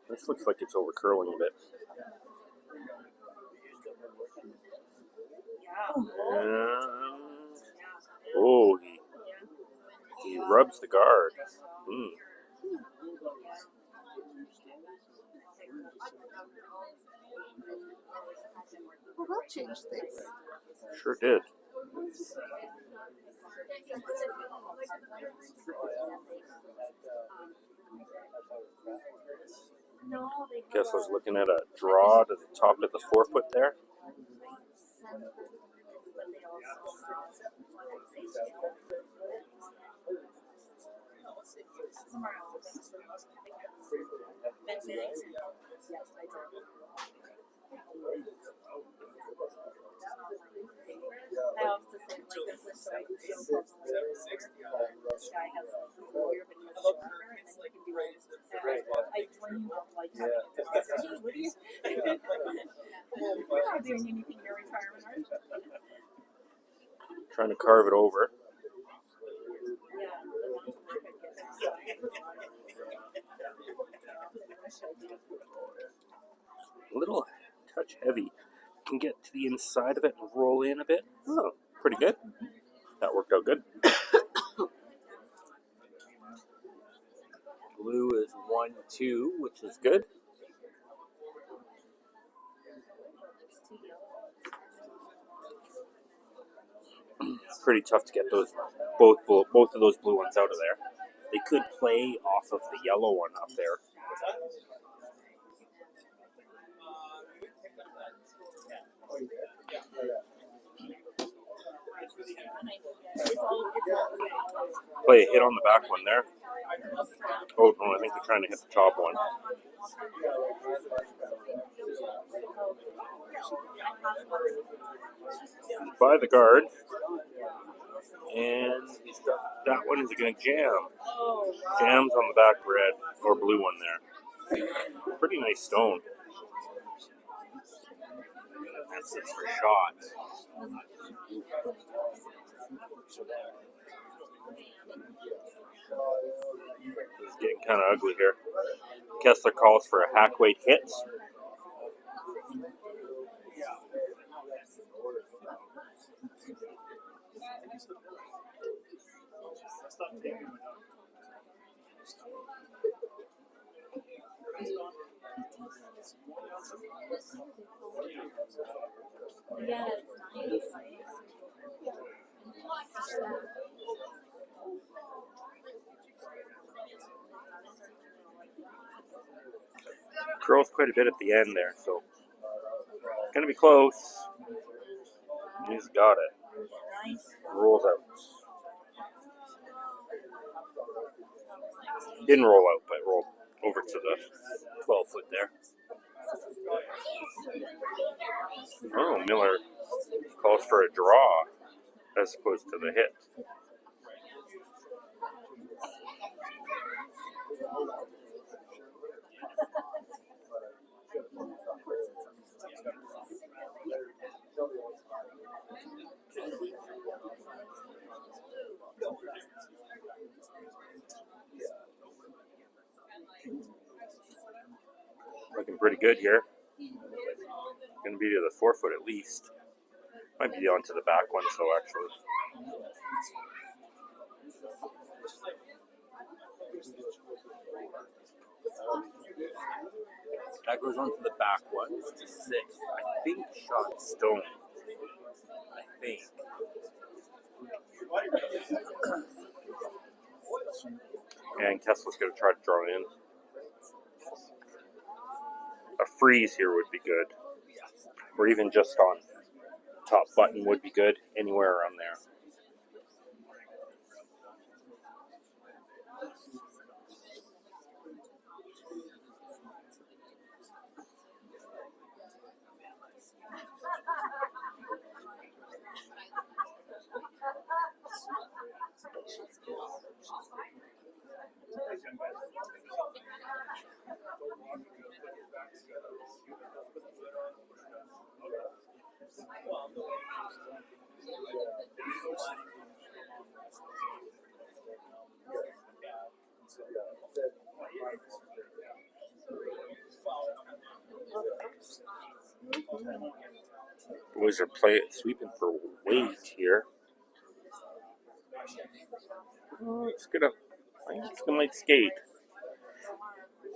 This looks like it's over curling a bit. And, oh, he rubs the guard. Well, that changed things. Sure did. Guess I was looking at a draw to the top of the forefoot there. I also say, like, there's this guy who's so close to this guy has a lawyer, but he has a partner, and then he can do all this stuff. I dream of, like, what do you? You're not doing anything in your retirement, are you? Trying to carve it over. A little touch heavy. Can get to the inside of it and roll in a bit. Oh, pretty good. That worked out good. Blue is 1-2, which is good. Pretty tough to get those both of those blue ones out of there. They could play off of the yellow one up there. Play a hit on the back one there. Oh no, I think they're trying to hit the top one. By the guard. And that one is going to jam. Jams on the back red or blue one there. Pretty nice stone. That's it for shot. It's getting kind of ugly here. Kessler calls for a hack weight hit. Yeah, it's nice. Curls quite a bit at the end there, so it's going to be close. He's got it. Rolls out. Didn't roll out, but rolled over to the 12 foot there. Oh, Miller calls for a draw as opposed to the hit. Looking pretty good here. Going to be to the 4 foot at least. Might be onto the back one, so actually. That goes onto the back one to 6. I think shot stone. I think. And Kessler's going to try to draw in. A freeze here would be good. Or even just on top button would be good. Anywhere around there. Boys are sweeping for weight here. Oh, it's gonna. I think it's gonna like skate.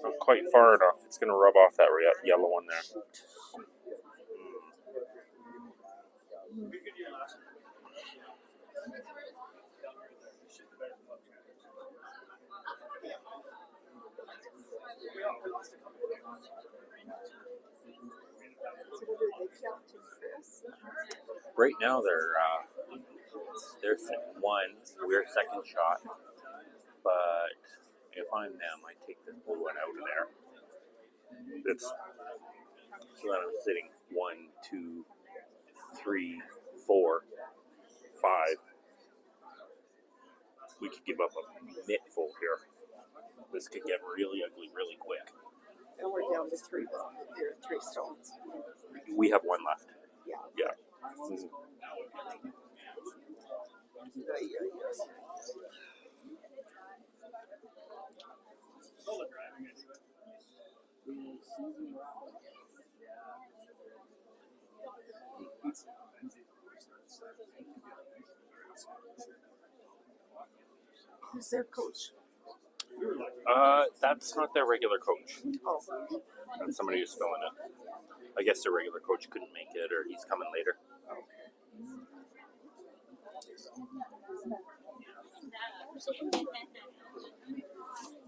Not quite far enough. It's gonna rub off that yellow one there. Right now they're second one. We're second shot. But if I'm them, I take this blue one out of there. It's so that I'm sitting 1, 2, 3, 4, 5. We could give up a mittful here. This could get really ugly really quick. And we're down to 3 stones. We have one left. Yeah. Yeah. Who's their coach? That's not their regular coach. Oh. That's somebody who's filling it. I guess their regular coach couldn't make it, or he's coming later.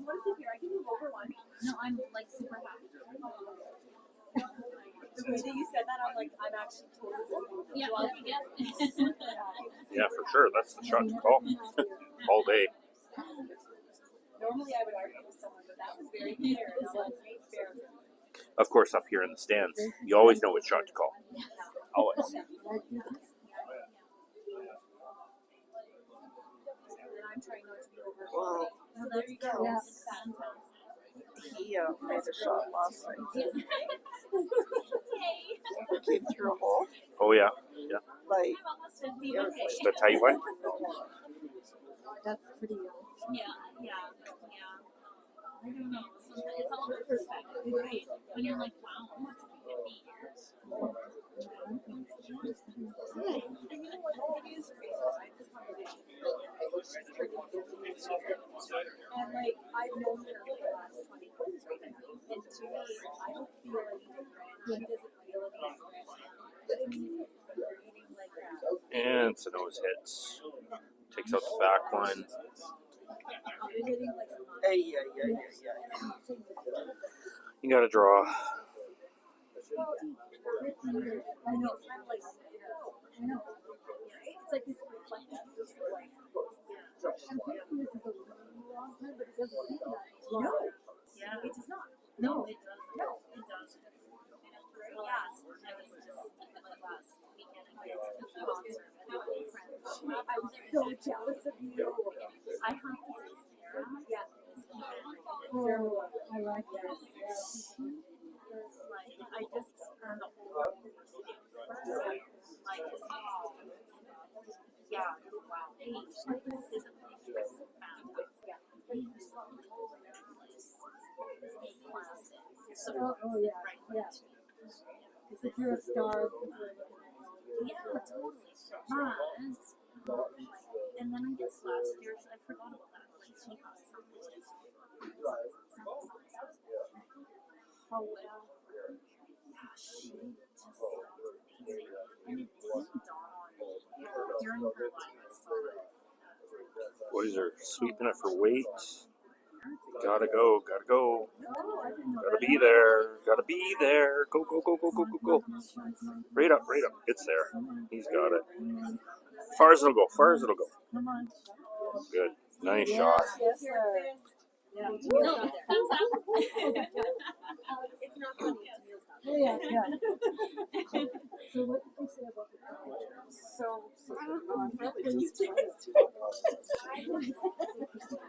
What is it here? I can move over one. No, I'm like super happy. The way that you said that, I'm like, I'm actually totally. Yeah, Yeah, for sure. That's the shot to call all day. Normally I would argue with someone, but that was very fair. That was fair. Of course, up here in the stands, you always know what shot to call. Always. And I'm trying not to be over. Wow. Oh, there you go. Yeah. He made a shot last night. Came through a hole. Oh, yeah. Yeah. Like, Just a tight one. that's pretty. Yeah. I don't know. It's all about perspective, right? When you're like, wow, I want to be 50 years. And you know what? It is crazy, right? This conversation. And like, I've known her for the last 20 years, right? And to me, I don't feel any different. She doesn't feel any different. But it's reading like that. And Sano's hits. Takes out the back one. You got to draw. I know, it's kind of like, I know. It's like this reflective. No. Yeah, it does not. No, it does. No, it does. Yeah, I was just like last weekend I went to the concert with friends. I was so jealous of you. I have to say, Sarah. Yeah. Oh, I like that. Like, I just earned the whole like, yeah, wow. This is fantastic. So, yeah. Because if you're a star, yeah, totally. And then I guess last year, I forgot about that. Like, she had something just. However, yeah, she just sounds amazing. And it didn't dawn on me. During her life, I saw it. Boys are sweeping it for weight. Gotta go. Gotta be there. Go. Right up. It's there. He's got it. Far as it'll go. Good. Nice shot. yes, sir. No, things happen. It's not funny. Yeah. So what did you say about the college? So,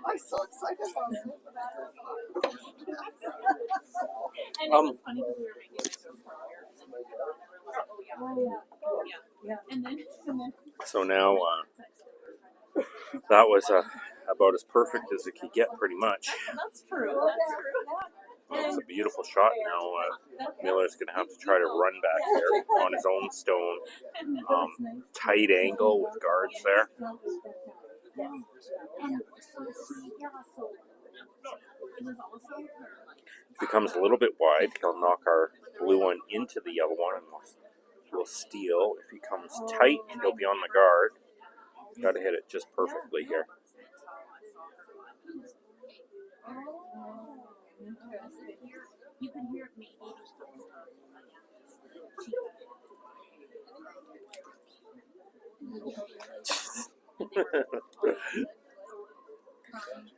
I'm so excited about it. And it was funny because we were making it so far. Yeah. And then. So now, that was about as perfect as it could get, pretty much. That's true. That's a beautiful shot. Now Miller's going to have to try to run back here on his own stone. Tight angle with guards there. Becomes a little bit wide. He'll knock our blue one into the yellow one and we'll steal. If he comes tight, he'll be on the guard. Got to hit it just perfectly here. You can hear it maybe.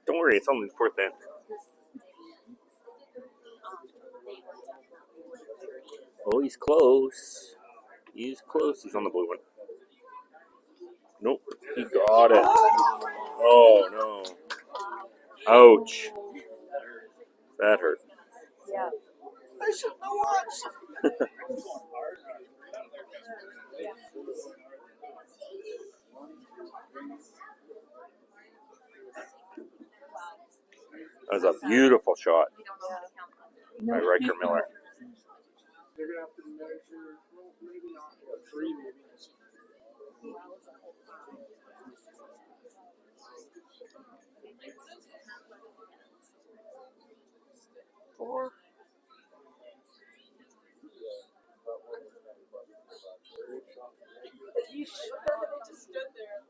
Don't worry, it's only the fourth end. Oh, he's close. He's close. He's on the blue one. Nope, he got it. Oh, no. Ouch. That hurt. Yeah. I should know what. That was a beautiful shot by Riker Miller. They're going to have to measure, well, maybe not 3, maybe. Four. You should have just stood there.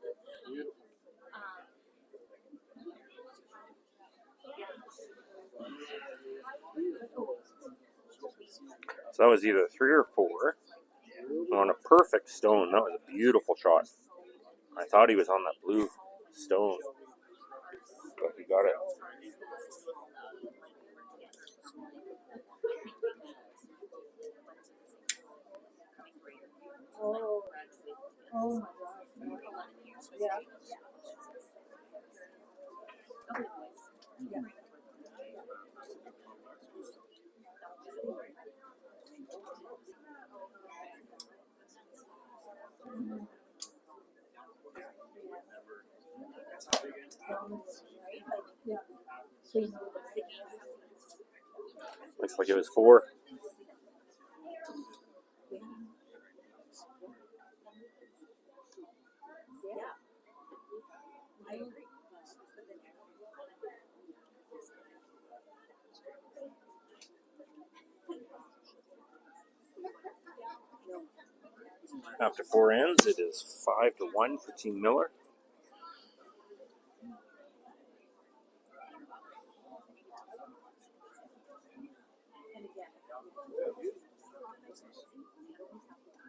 So that was either 3 or 4 on a perfect stone. That was a beautiful shot. I thought he was on that blue stone, but he got it. Oh. Oh my God. Yeah. Yeah. Yeah. So you know what's the game. Looks like it was 4. I agree. After 4 ends, it is 5-1 for Team Miller.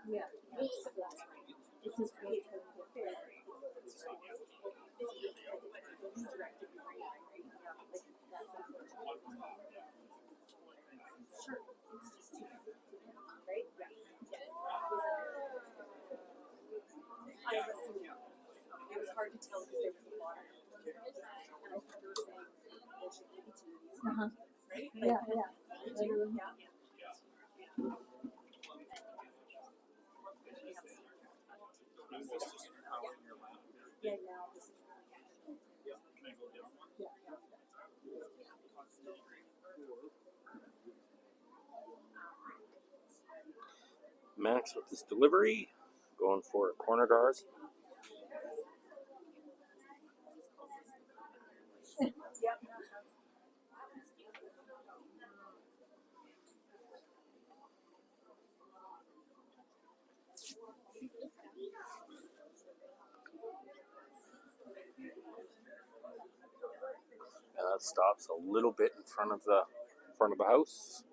Yeah. It's just really fair. It was hard to tell because there was a lot of and I thought they were saying they should give it to you. Uh-huh. Right? Yeah, yeah. Literally. Yeah. Yeah, now this is Max with this delivery, going for a corner guards. And that stops a little bit in front of the house.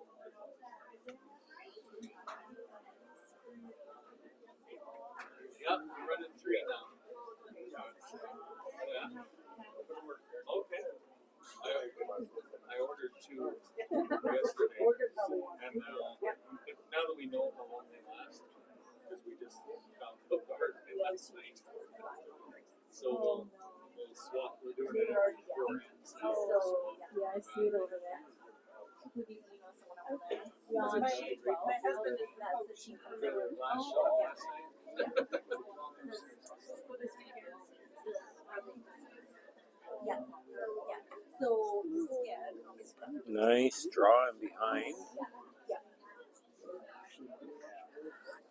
Yep, we're running 3 now. Yeah. Okay. I ordered 2 yesterday. And now that we know how long they last, because we just found the guard last night. So we'll swap. We're doing it every 4 ends. Yeah, I see it over there. my husband is that's the chief of the Last shot last night. Yeah. Yeah. So yeah, Nice draw in behind.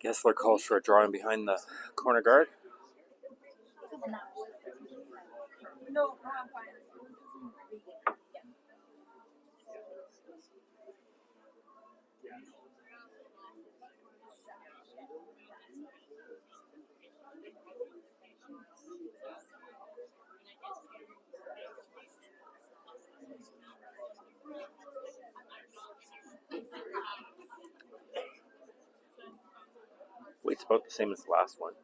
Gessler calls for a draw in behind the corner guard. No, I'm fine. Weight's about the same as the last one.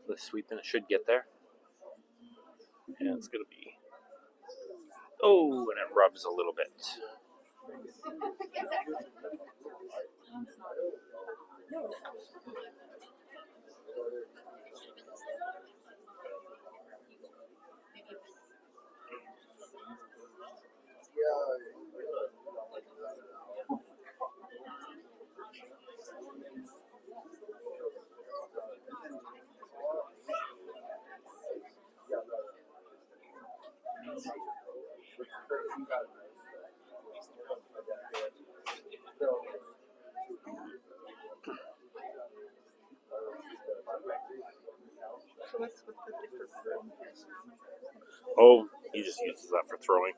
The sweep, and it should get there. And it's going to be... Oh, and it rubs a little bit. So what's with the different? Oh, he just uses that for throwing.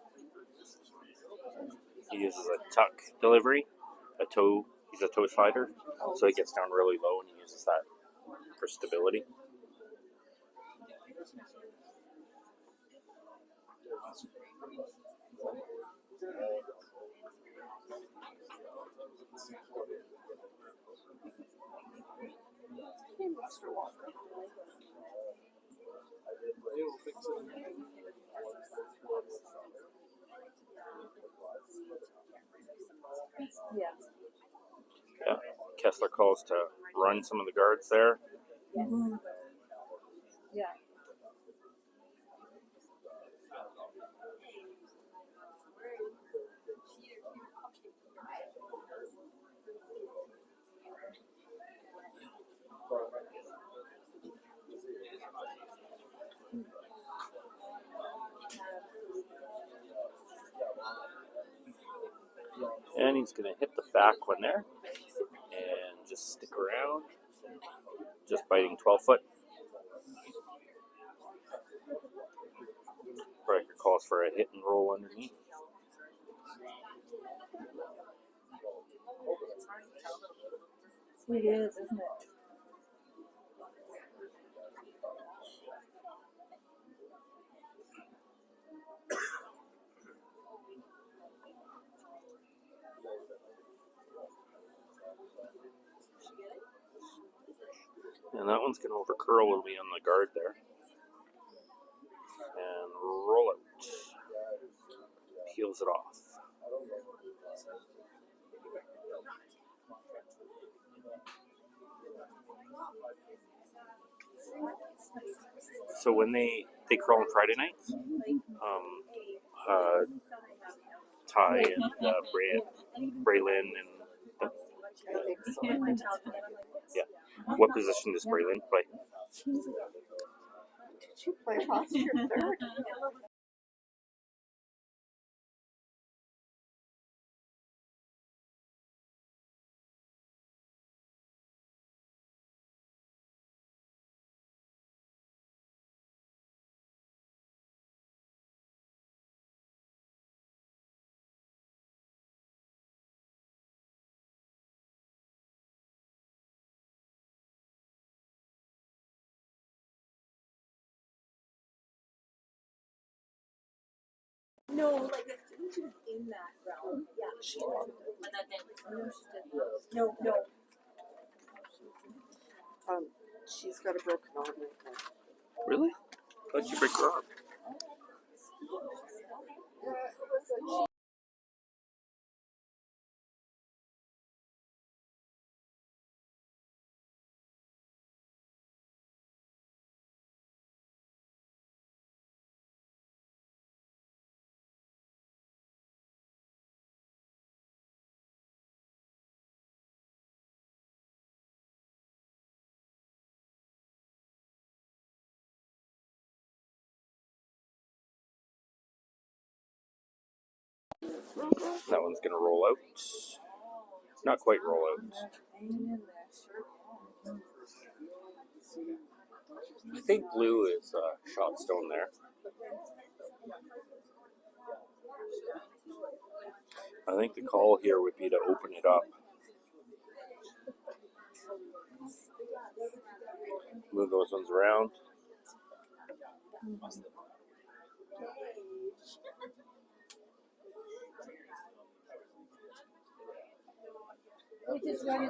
He uses a tuck delivery, a toe. He's a toe slider, so he gets down really low and he uses that for stability. Yeah. Kessler calls to run some of the guards there. Mm-hmm. Yeah. And he's going to hit the back one there and just stick around. Just biting 12 foot. Breaker calls for a hit and roll underneath. It is, isn't it? And that one's going to over curl will be on the guard there. And roll it. Peels it off. So when they curl on Friday nights, Ty and Braylon and yeah. What position does Braylon play? Did you play posture third? No, like I think she was in that realm. Yeah, she was. No, no. She's got a broken arm right now. Really? How'd you break her arm? That one's going to roll out. Not quite roll out. I think blue is shot stone there. I think the call here would be to open it up. Move those ones around. We just went in.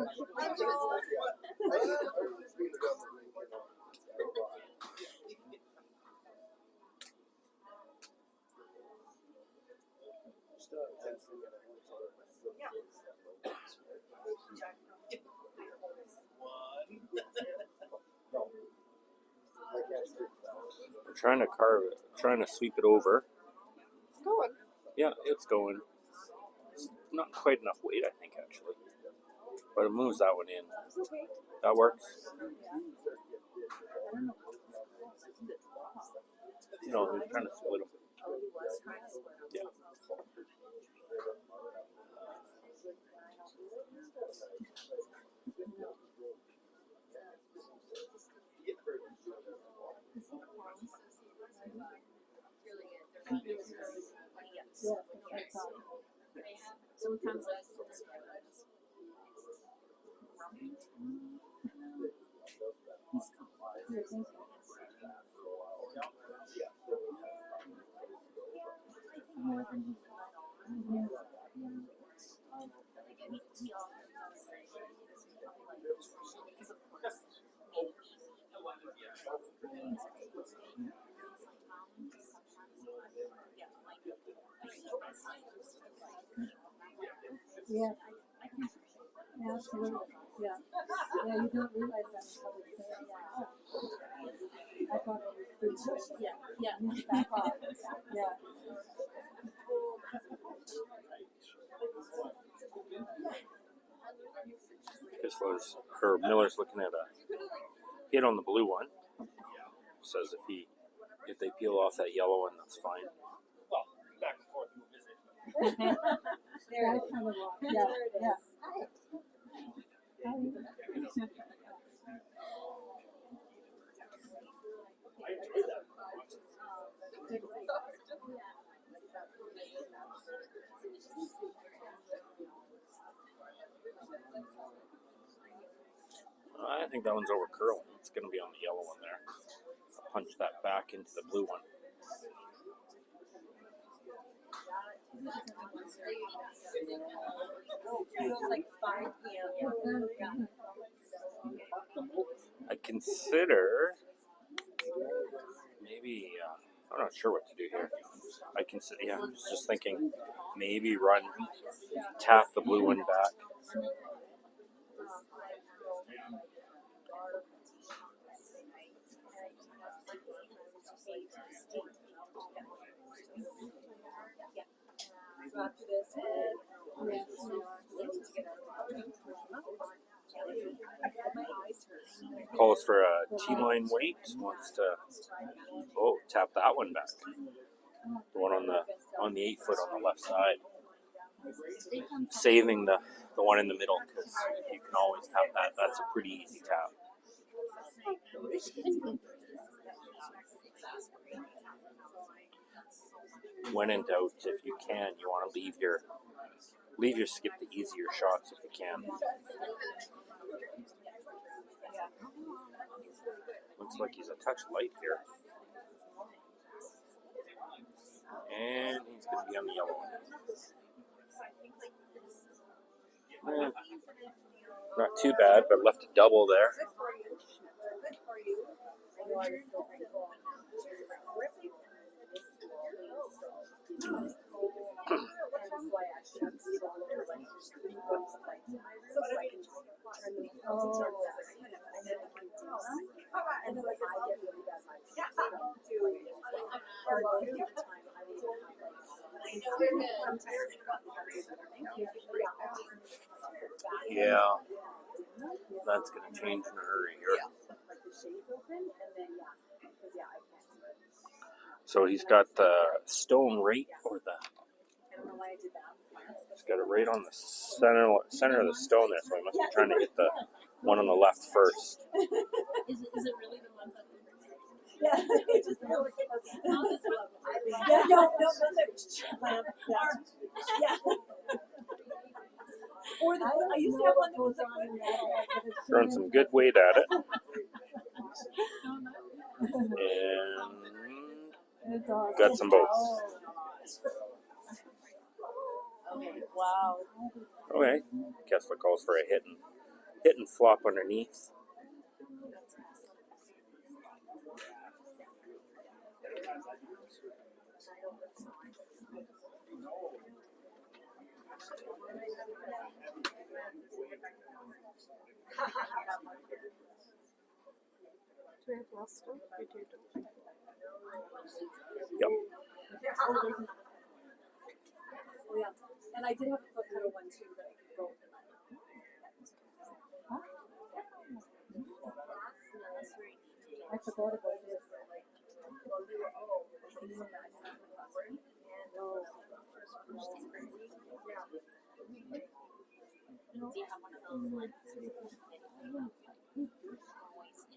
I'm trying to carve it, trying to sweep it over. It's going. Yeah, it's going. It's not quite enough weight, I think, actually. But it moves that one in. Okay. That works. No, they're trying to split them. Yeah. Sometimes Yeah. Absolutely. Yeah. Yeah, you don't realize that until it's there. I thought it was pretty good. yeah. Back off. Yeah. Miller's looking at a hit on the blue one. Says if they peel off that yellow one, that's fine. Well, back and forth move, isn't it? There it is. Yeah. Yeah. I think that one's over curling. It's going to be on the yellow one there. Punch that back into the blue one. Feels like 5 p.m. I consider maybe I'm not sure what to do here. I was just thinking maybe tap the blue one back. So after this, Calls for a T-line weight. Wants to tap that one back. The one on the 8 foot on the left side. Saving the one in the middle because you can always tap that. That's a pretty easy tap. When in doubt, if you can, you want to leave your skip the easier shots if you can. Looks like he's a touch light here. And he's going to be on the yellow one. Not too bad, but left a double there. Yeah, that's going to change in a hurry here. So he's got the stone rate or the Just got it right on the center of the stone there, so I must be trying to hit the one on the left first. Is it really the ones that Yeah, it's just not this one. Yeah, no, yeah. Or the I used to have one that was Throwing some good weight at it. And got some both. Okay, wow. Okay. Kessler calls for a hit and flop underneath. do we have last stuff? We do. Yep. Oh, yeah. And I did have a foot pedal one too that I could go with. I forgot about this. Do you have one of those like noise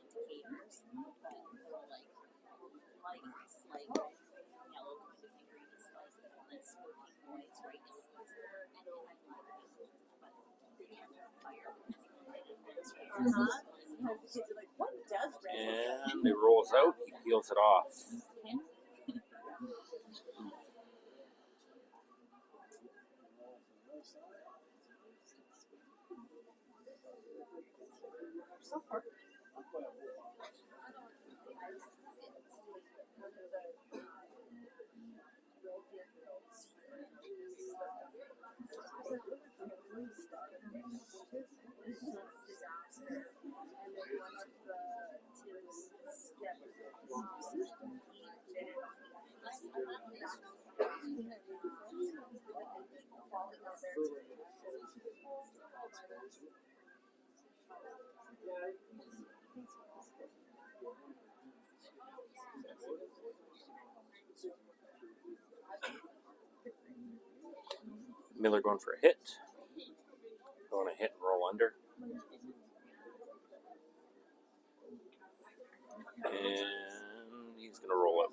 indicators, but they're like lights, like yellow kind of degrees, like this working noise right now, and but they can't fire. Sometimes the kids are like, what does red? And it rolls out. He peels it off. So far. Miller going for a hit. Going to hit and roll under. And he's going to roll out.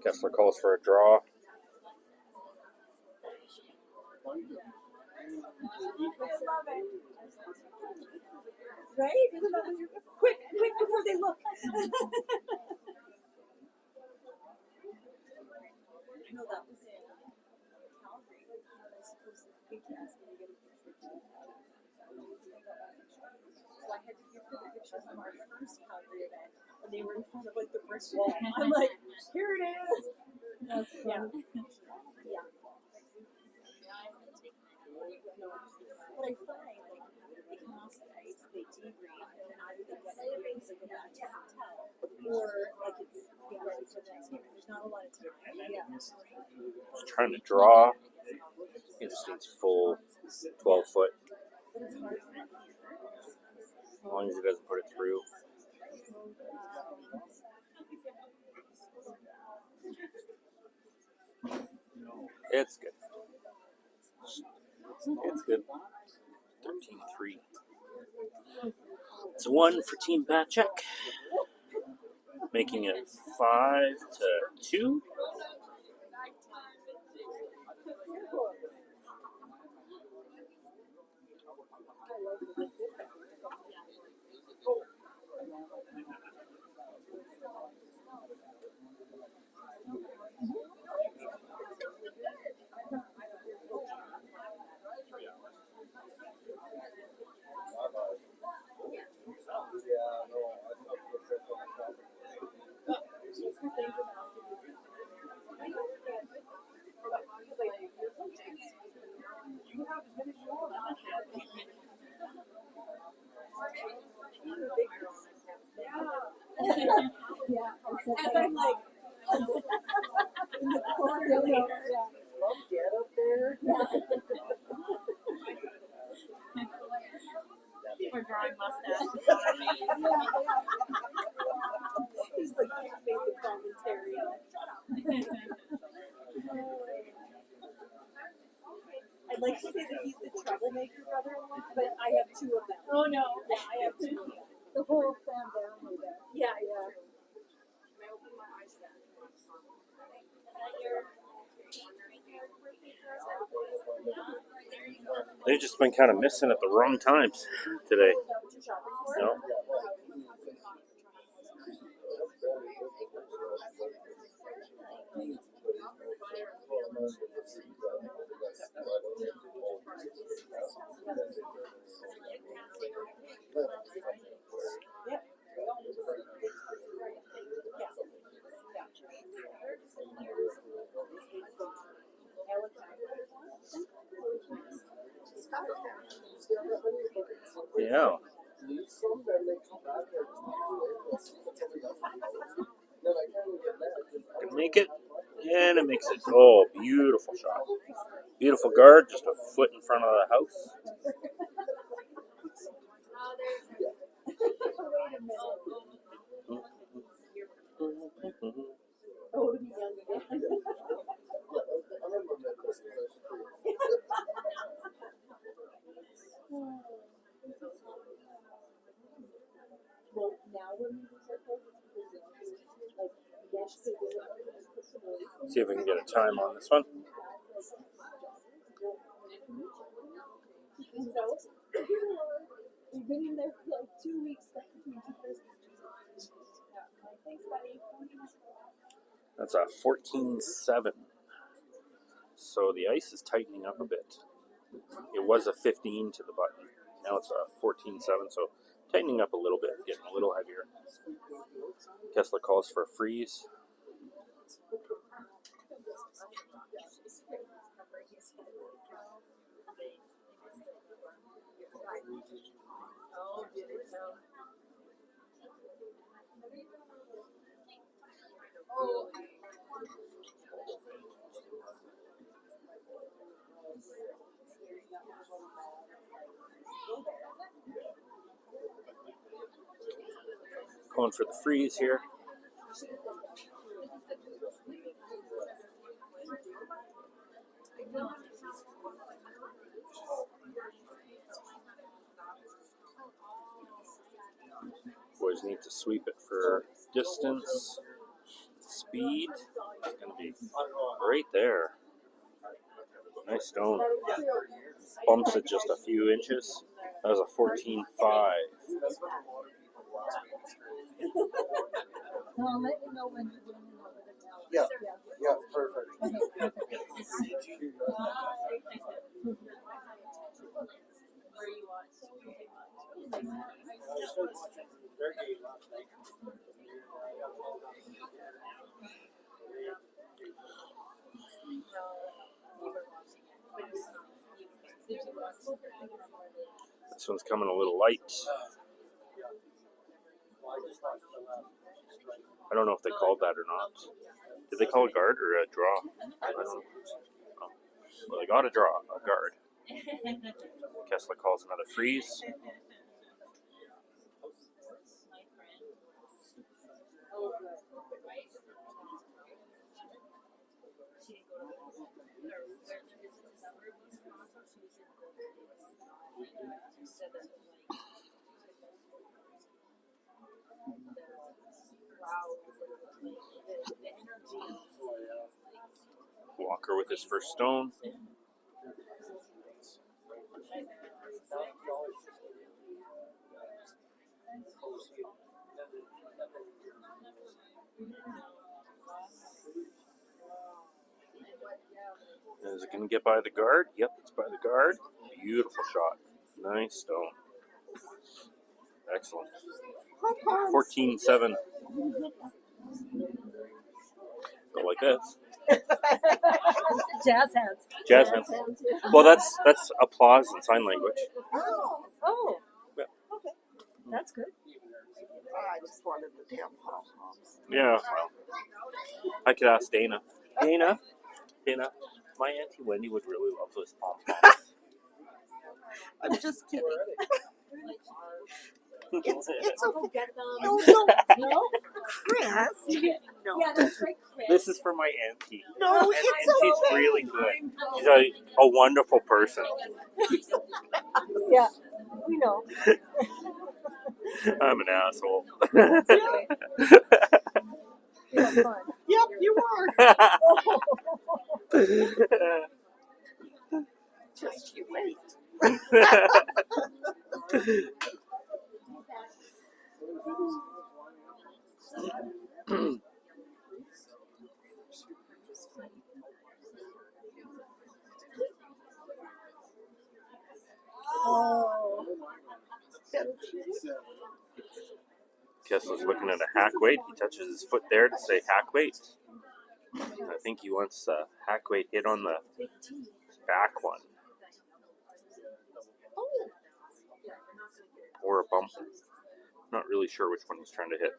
Kessler calls for a draw. Right? Isn't that what you're quick before they look? I know that was in Calgary. I was supposed to ask me to get a picture. So I had to give her the pictures from our first Calgary event, and they were in front of like the brick wall. I'm like, here it is. That's yeah. Yeah. But I find like they come off the ice, they debrief, and then either they get things like go back to the hotel, or like it's get ready for the next game. There's not a lot of time. Yeah. He's trying to draw. He just needs full 12 foot. As long as he doesn't put it through. It's good. It's good. 13-3. It's 1 for Team Bachek. Making it 5-2. Yeah. As I'm like in the corner. Yeah. Get up there. Or for drawing mustaches. He's like, I made the commentary. I'd like to say that he's the troublemaker brother-in-law, but I have two of them. Oh no. Yeah, I have two. The whole family there. Yeah, yeah. They've just been kind of missing at the wrong times today. No? Yeah. Can make it, and it makes it. Oh, beautiful shot. Beautiful guard, just a foot in front of the house. Oh, to be young again. Well, now when we use our phones, like, yesterday, See if we can get a time on this one. we've been in there for like 2 weeks. Thanks, buddy. That's a 14-7. So the ice is tightening up a bit. It was a 15 to the button. Now it's a 14-7, so tightening up a little bit, getting a little heavier. Kessler calls for a freeze. Going for the freeze here. Boys need to sweep it for distance. Speed is going to be right there. Nice stone. Bumps it just a few inches. That was a 14-5. I'll let you know when you're doing it. Yeah, yeah, perfect. Okay, perfect. This one's coming a little light. I don't know if they called that or not. Did they call a guard or a draw? I don't know. Oh. Well, they got a draw, a guard. Kessler calls another freeze. Walker with his first stone. Is it going to get by the guard? Yep, it's by the guard. Beautiful shot. Nice stone. Excellent. 14-7. Go like this. Jazz hands. Jazz hands. Well, that's applause in sign language. Oh. Yeah. Okay. That's good. I just wanted the damn pom-poms. Yeah, well, I could ask Dana. Dana, my Auntie Wendy would really love those pom-poms. I'm just kidding. It's I'll okay. go get them. No, No? Chris. No, Yeah, that's right, Chris. This is for my auntie. no, And it's she's okay. really good. She's a wonderful person. Yeah, we know. I'm an asshole. You have fun. Yep, you are. Just you wait. Oh. Kessler's looking at a hack weight. He touches his foot there to say hack weight. I think he wants a hack weight hit on the back one. Or a bump. Not really sure which one he's trying to hit.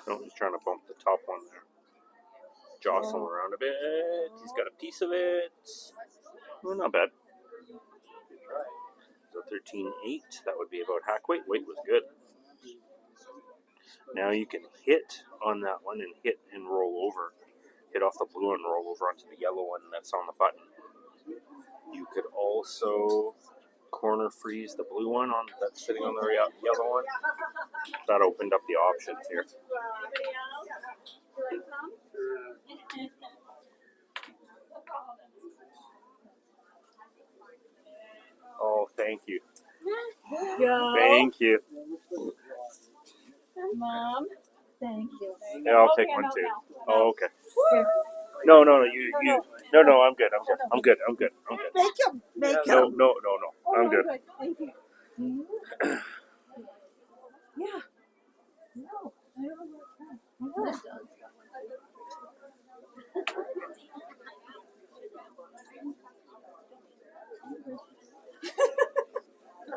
No, he's trying to bump the top one there. Jostle around a bit. He's got a piece of it. Well, not bad. So 13.8. That would be about hack weight. Weight was good. Now you can hit on that one and hit and roll over. Hit off the blue one, roll over onto the yellow one that's on the button. You could also corner freeze the blue one on that's sitting on the yellow one. That opened up the options here. Oh, thank you. Go. Thank you. Mom. Thank you. Yeah, I'll take one too. Oh, okay. No, you. No, I'm good. I'm good. Make him. No. I'm good. Thank you. Yeah. No. I don't know what that.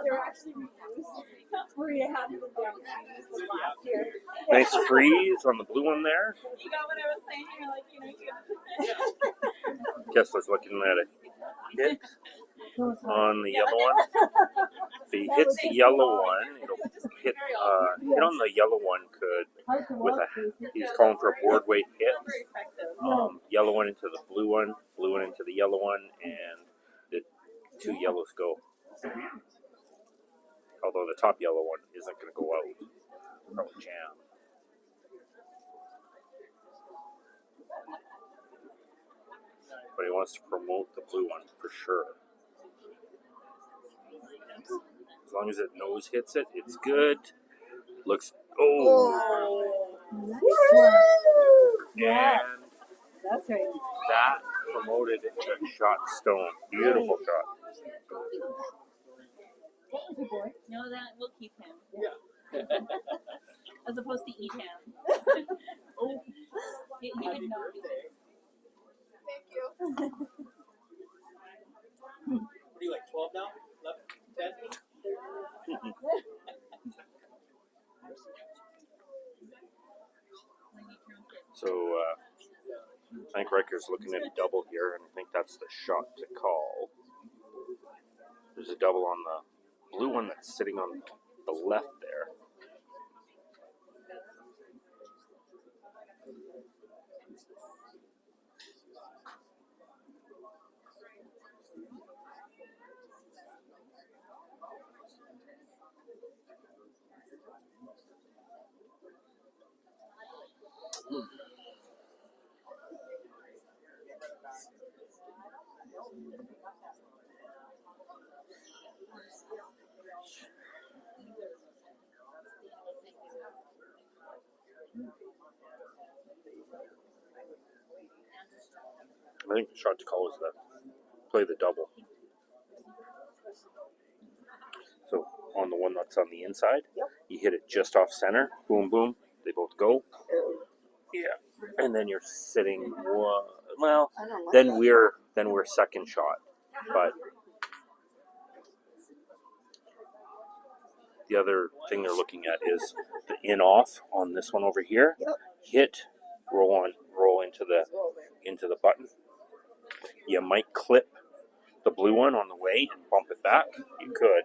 They're actually reduced. Maria had them down last year. Nice freeze on the blue one there. You got what I was saying? You're like, you know, Kessler's looking at it. Hit on the yellow one. If he hits the yellow one, it'll hit. Hit on the yellow one could with a. He's calling for a board weight hit. Yellow one into the blue one into the yellow one, and the two yellows go. Although the top yellow one isn't going to go out. Probably jam. But he wants to promote the blue one for sure. As long as it nose hits it, it's good. Looks. Oh! Yeah. And That's right. that promoted the shot stone. Beautiful shot. Thank you, boy. no, that will keep him. Yeah. As opposed to eat him. Oh, he would not be there. Thank you. What are you, like 12 now? 11? 10? So, I think Riker's looking at a double here, and I think that's the shot to call. There's a double on the blue one that's sitting on the left there. I think the shot to call is the play the double. So on the one that's on the inside, you hit it just off center. Boom, boom. They both go. Yeah, and then you're sitting. Well, I don't like then that. we're second shot, but the other thing they're looking at is the in-off on this one over here. Yep. Hit, roll into the button. You might clip the blue one on the way and bump it back. You could.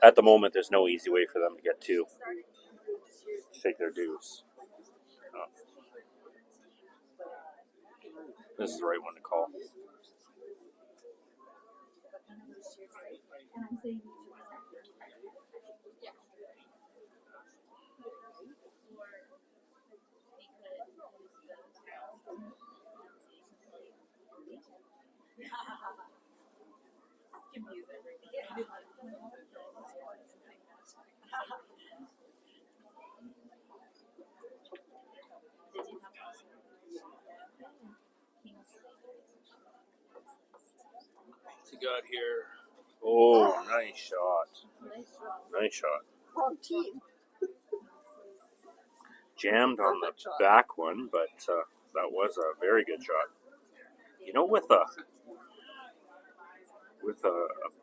At the moment, there's no easy way for them to get to take their dues. This is the right one to call. What's he got here? Oh, nice shot. Nice shot. Wrong team. Jammed on the back one, but that was a very good shot. You know, with a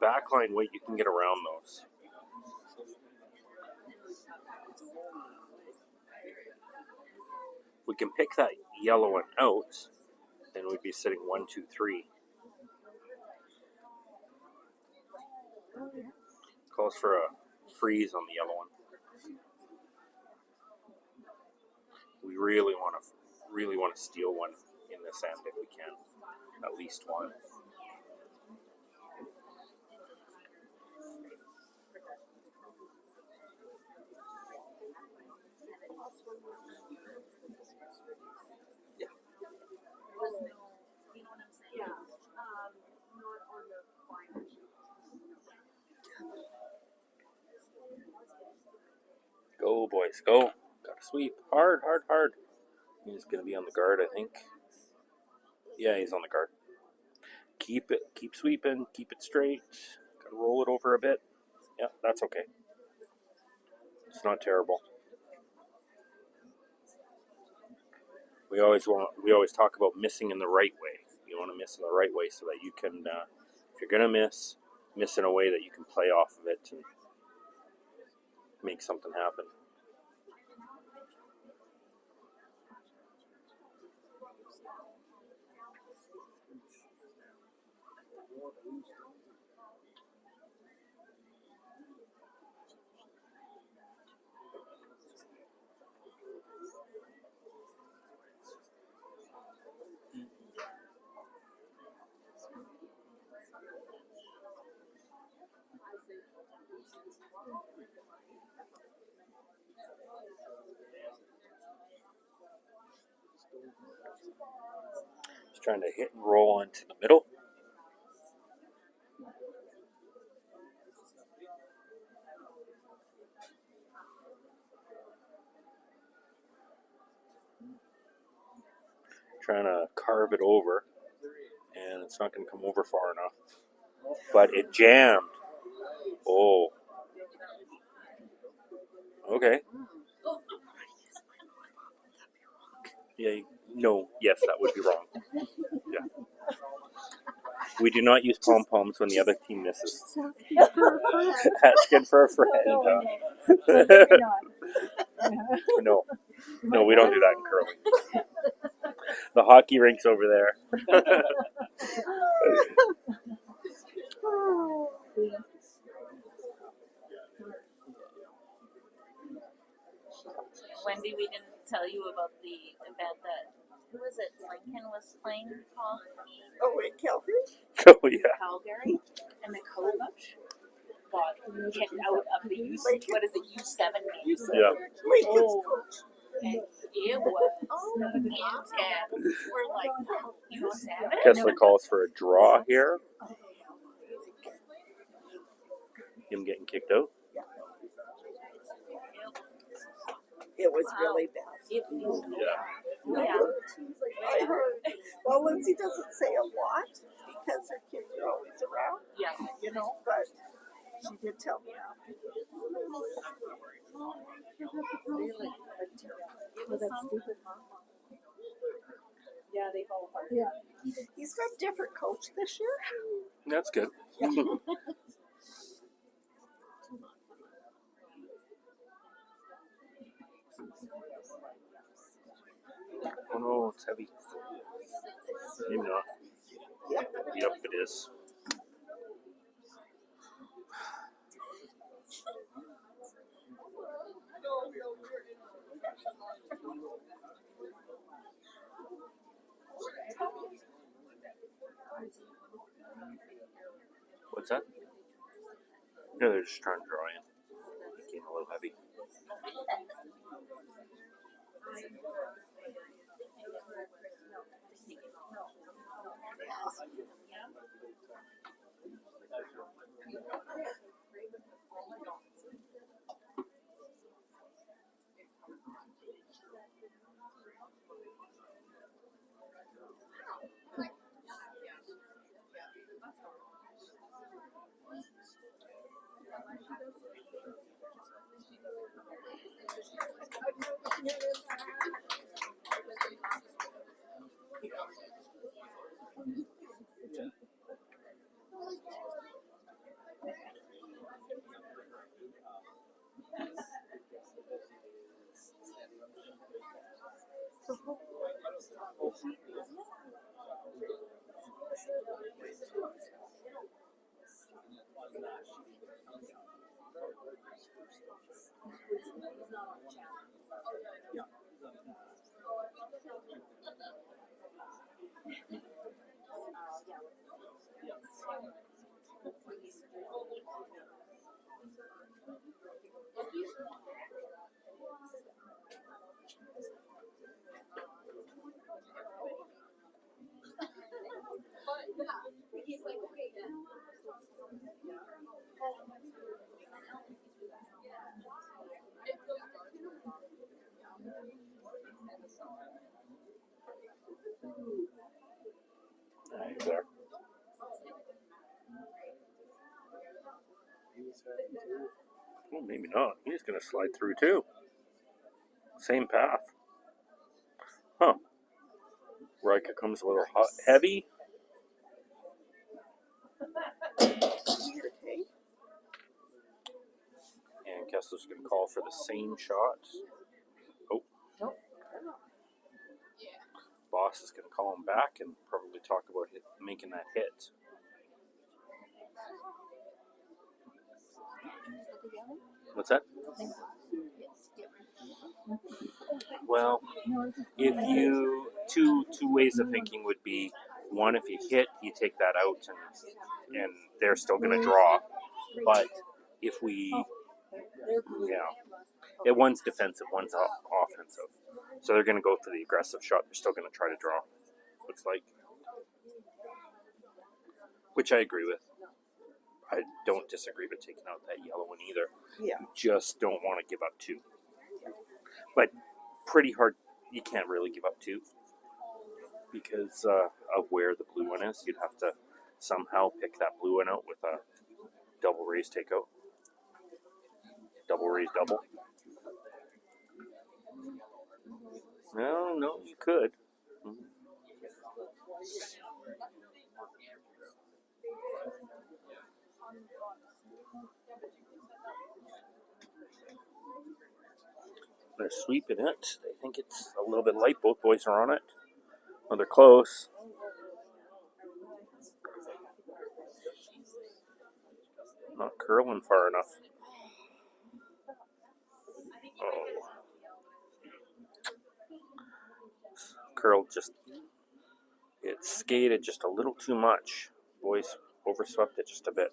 backline weight, you can get around those. We can pick that yellow one out, then we'd be sitting 1, 2, 3. Calls for a freeze on the yellow one. We really want to steal one in this end if we can, at least one. Go, boys, go. Gotta sweep. Hard, hard, hard. He's gonna be on the guard, I think. Yeah, he's on the guard. Keep sweeping, keep it straight. Gotta roll it over a bit. Yeah, that's okay. It's not terrible. We always talk about missing in the right way. You want to miss in the right way so that you can, if you're gonna miss in a way that you can play off of it and make something happen. Just trying to hit and roll into the middle. Trying to carve it over, and it's not going to come over far enough. But it jammed. Oh. Okay. Yeah. No. Yes, that would be wrong. Yeah. We do not use pom poms when the other team misses. Asking for a friend. No. No, we don't do that in curling. The hockey rink's over there. Wendy, we didn't tell you about the event that, who was it, Lincoln was playing hockey? Oh, in Calgary? Oh, yeah. Calgary, and the coach got kicked out of the U, what is it, U7 game? Yeah. Lincoln's coach. And it was intense. We're like, U7? Kessler calls for a draw here. Him getting kicked out. It was really bad. It was, Yeah. I heard. Well, Lindsay doesn't say a lot because her kids are always around, yeah. you know, but she did tell me after. Really? It was something. Yeah. He's got a different coach this year. That's good. Oh no, it's heavy. Maybe not. Yep. Yep, it is. What's that? Yeah, they're just trying to draw in. Getting a little heavy. Right there. Well, maybe not. He's going to slide through too. Same path. Huh. Riker comes a little hot, heavy. Weird, hey? And Kessler's going to call for the same shot. Oh. Boss is going to call him back and probably talk about making that hit. What's that? Well, if you two ways of thinking would be, one, if you hit, you take that out and they're still going to draw. But if we, one's defensive, one's offensive. So they're going to go for the aggressive shot. They're still going to try to draw, looks like. Which I agree with. I don't disagree with taking out that yellow one either. Yeah. You just don't want to give up two. But pretty hard. You can't really give up two because of where the blue one is. You'd have to somehow pick that blue one out with a double raise takeout. Double raise double. No, you could. They're sweeping it. They think it's a little bit light. Both boys are on it. Well, they're close. Not curling far enough. Oh. Curled just, it skated just a little too much. Boys overswept it just a bit.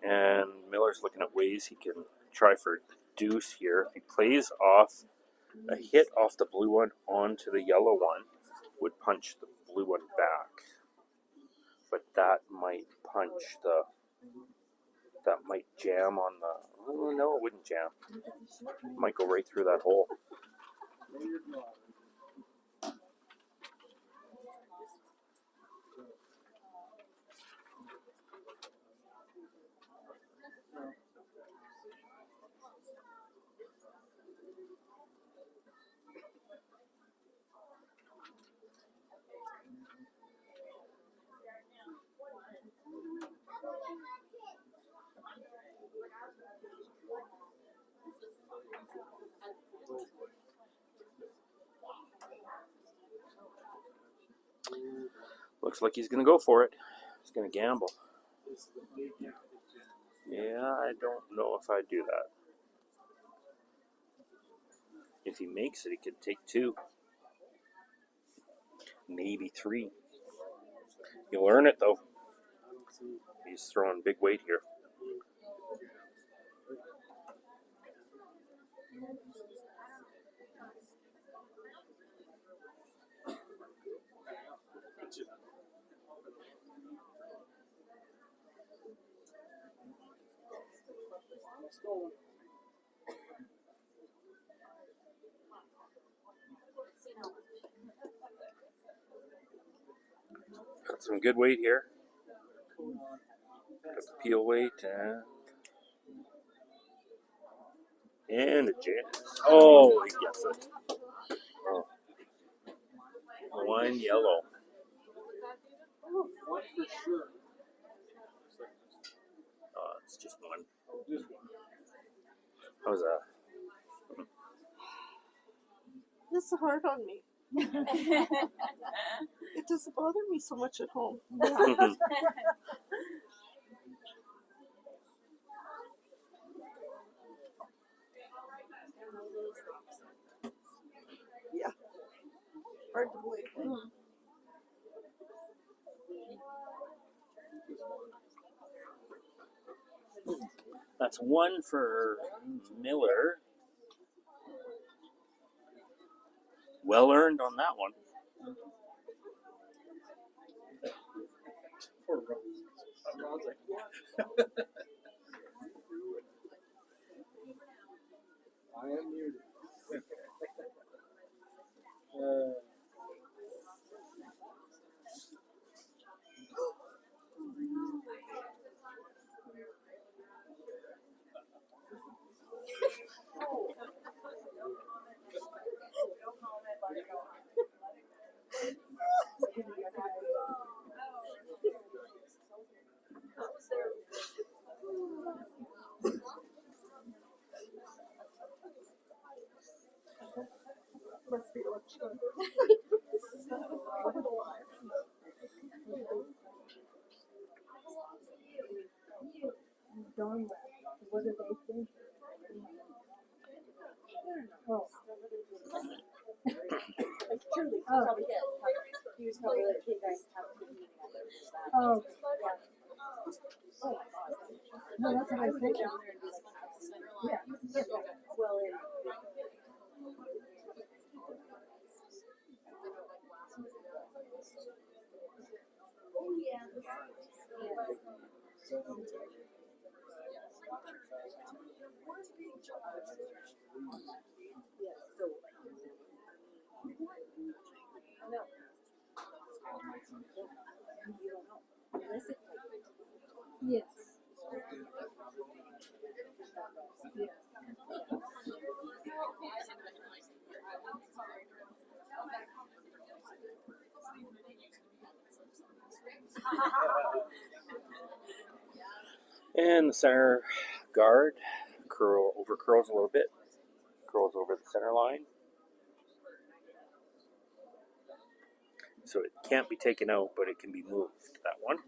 And Miller's looking at ways he can try for deuce here. If he plays off a hit off the blue one onto the yellow one, would punch the blue one back. But that might that might jam on the, oh, no, it wouldn't jam. It might go right through that hole. Looks like he's going to go for it. He's going to gamble. Yeah, I don't know if I'd do that. If he makes it, he could take 2. Maybe 3. He'll earn it, though. He's throwing big weight here. Got some good weight here. Got the peel weight and a jazz. Oh, he gets it. Oh. Wine yellow. Oh, it's just one. That was a. This is hard on me. It doesn't bother me so much at home. Yeah. Hard to believe. That's 1 for Miller. Well earned on that one. I am muted. Must be election. What do they think? Oh. Truly, Oh. probably did. He was probably like, hey guys, have a good meeting out there. Oh. Oh, No, that's what I I was would go thinking. down there and be like, Yeah. well, in oh yeah. Yeah, so no. You don't know. Unless it's like Yes. And the center guard curls a little bit. Curls over the center line. So it can't be taken out, but it can be moved. That one.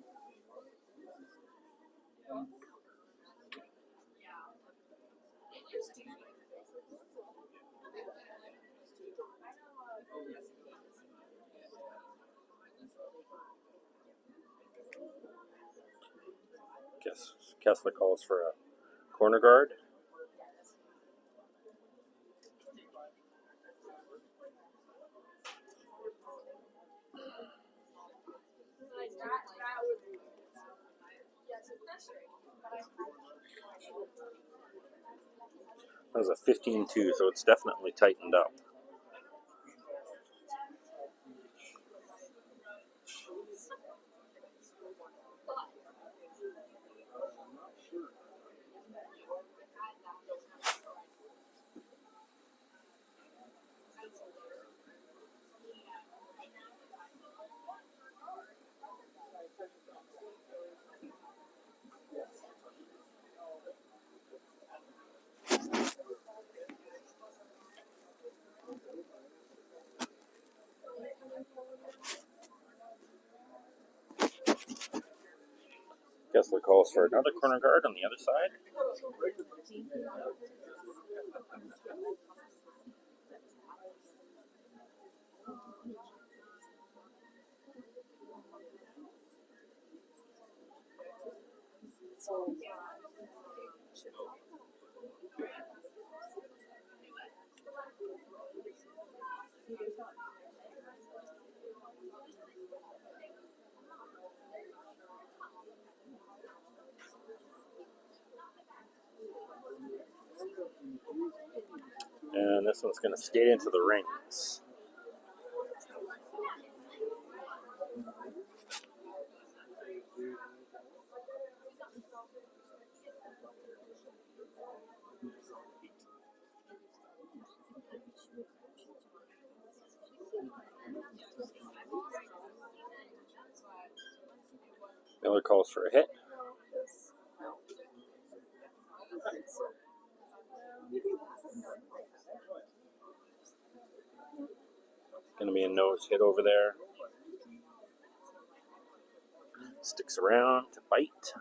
Guess Kessler calls for a corner guard. That was a 15-2, so it's definitely tightened up. Kessler calls for another corner guard on the other side. And this one's going to skate into the rings. Miller calls for a hit. Going to be a nose hit over there. Sticks around to bite.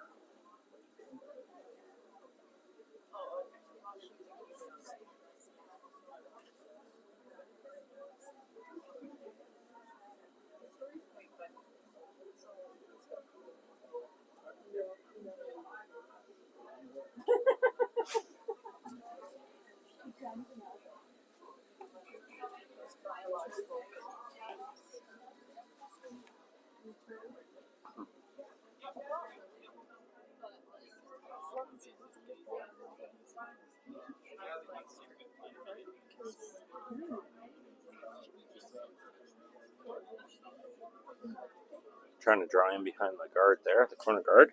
Trying to draw him behind the guard there, the corner guard.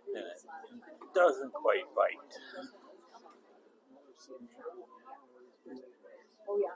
And it doesn't quite bite. Oh yeah.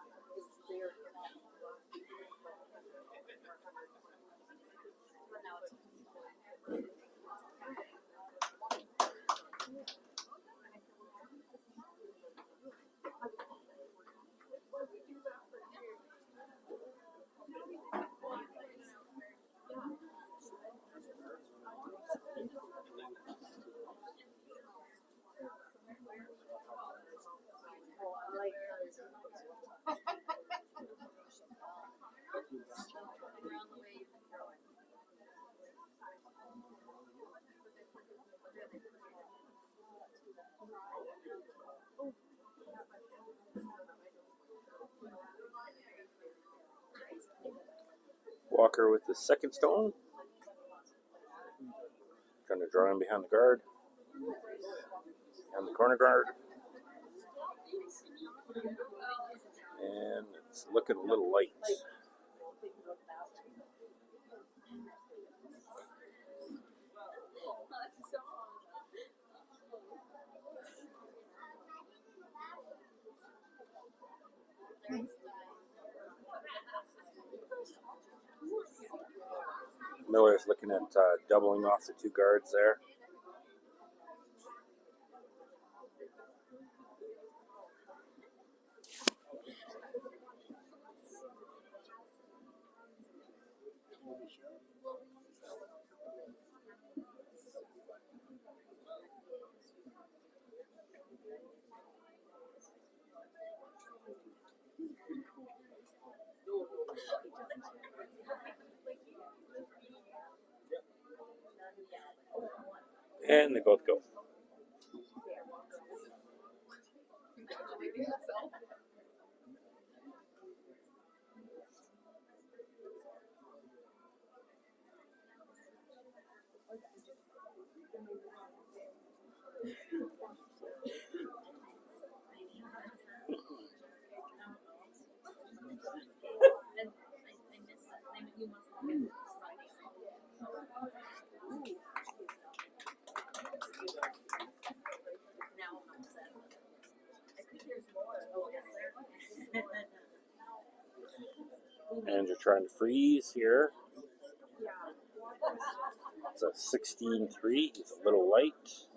Walker with the second stone. Trying to draw him behind the guard. And the corner guard. And it's looking a little light. Miller's looking at doubling off the two guards there. And they both go. And you're trying to freeze here. It's a 16-3. He's a little light.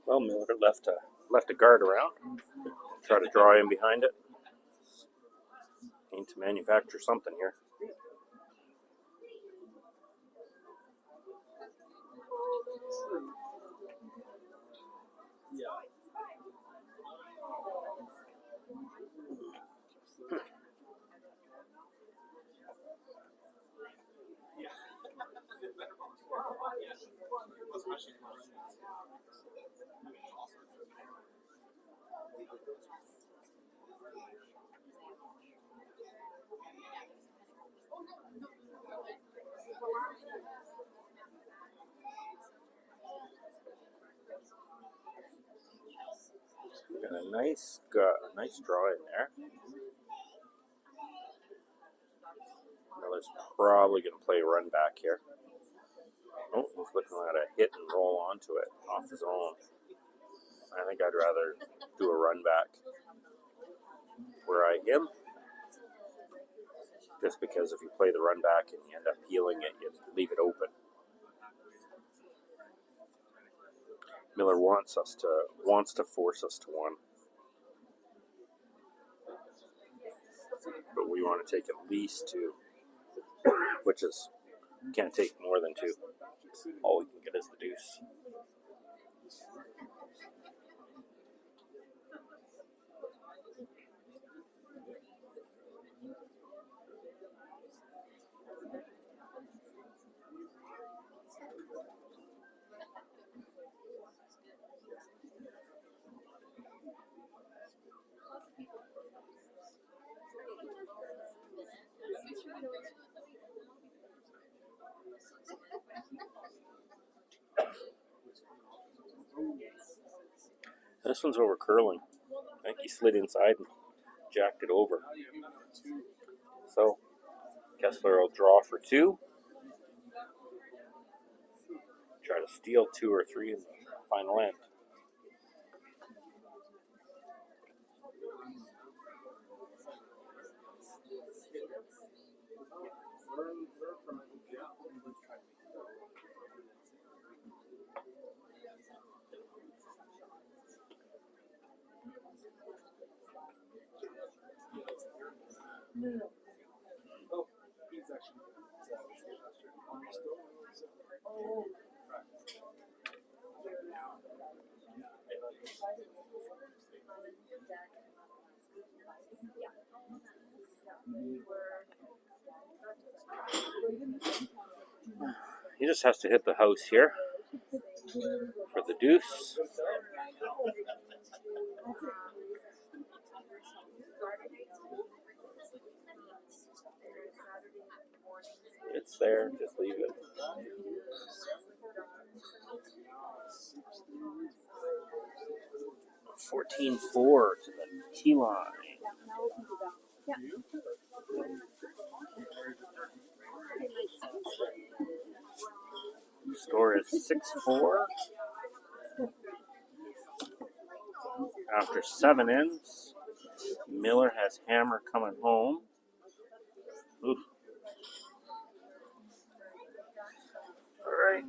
Well, Miller left a guard around. Try to draw in behind it. Need to manufacture something here. Got a nice draw in there. Miller's probably going to play run back here. Oh, he's looking at a hit and roll onto it off his own. I think I'd rather do a run back where I him. Just because if you play the run back and you end up peeling it, you leave it open. Miller wants to force us to one. But we want to take at least two, which is, can't take more than two. All we can get is the deuce. This one's over curling. I think he slid inside and jacked it over. So Kessler will draw for two. Try to steal 2 or 3 in the final end. He just has to hit the house here for the deuce. It's there, just leave it. 14-4 to the T line. Score is 6-4. After 7 ends, Miller has hammer coming home. Oof. All right.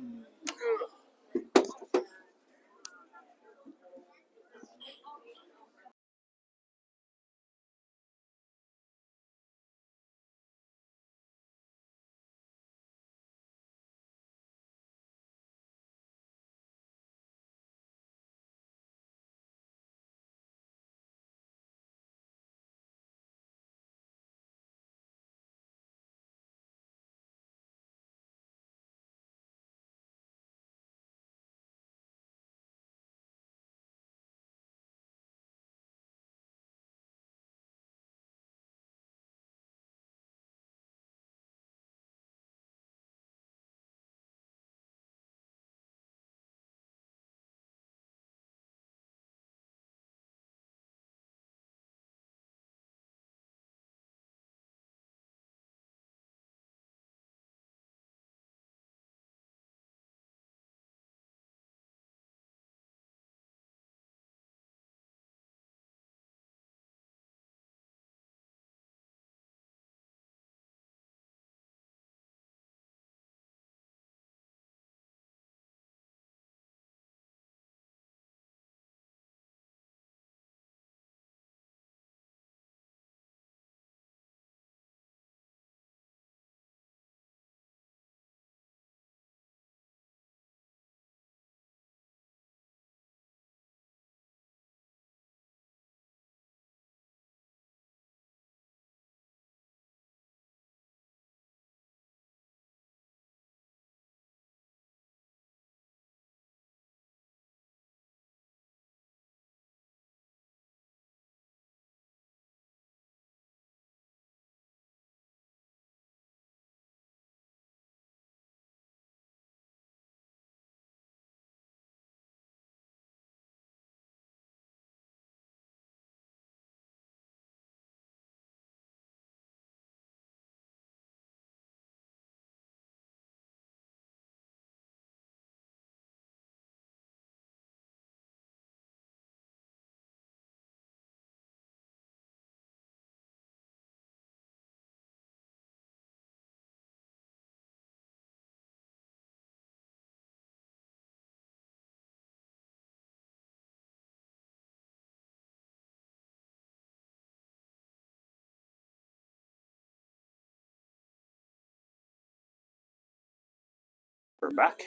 We're back.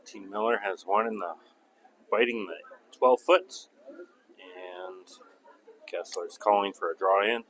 Team Miller has one in the biting the 12 foot, and Kessler's calling for a draw in.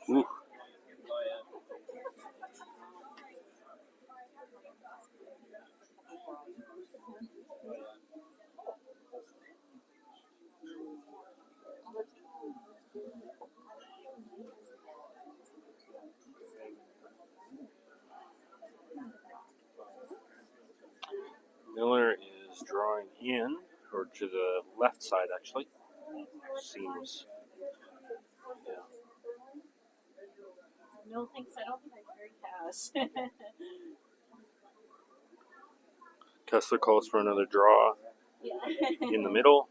Ooh. Miller is is drawing in, or to the left side actually. Seems. Yeah. No thanks, I don't think I carry cash. Kessler calls for another draw in the middle.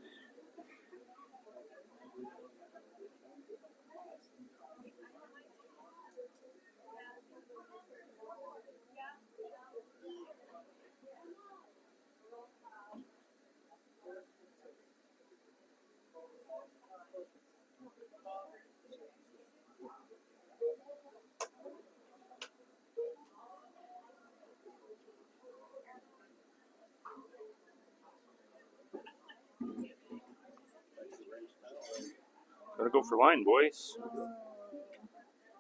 Gotta go for line, boys.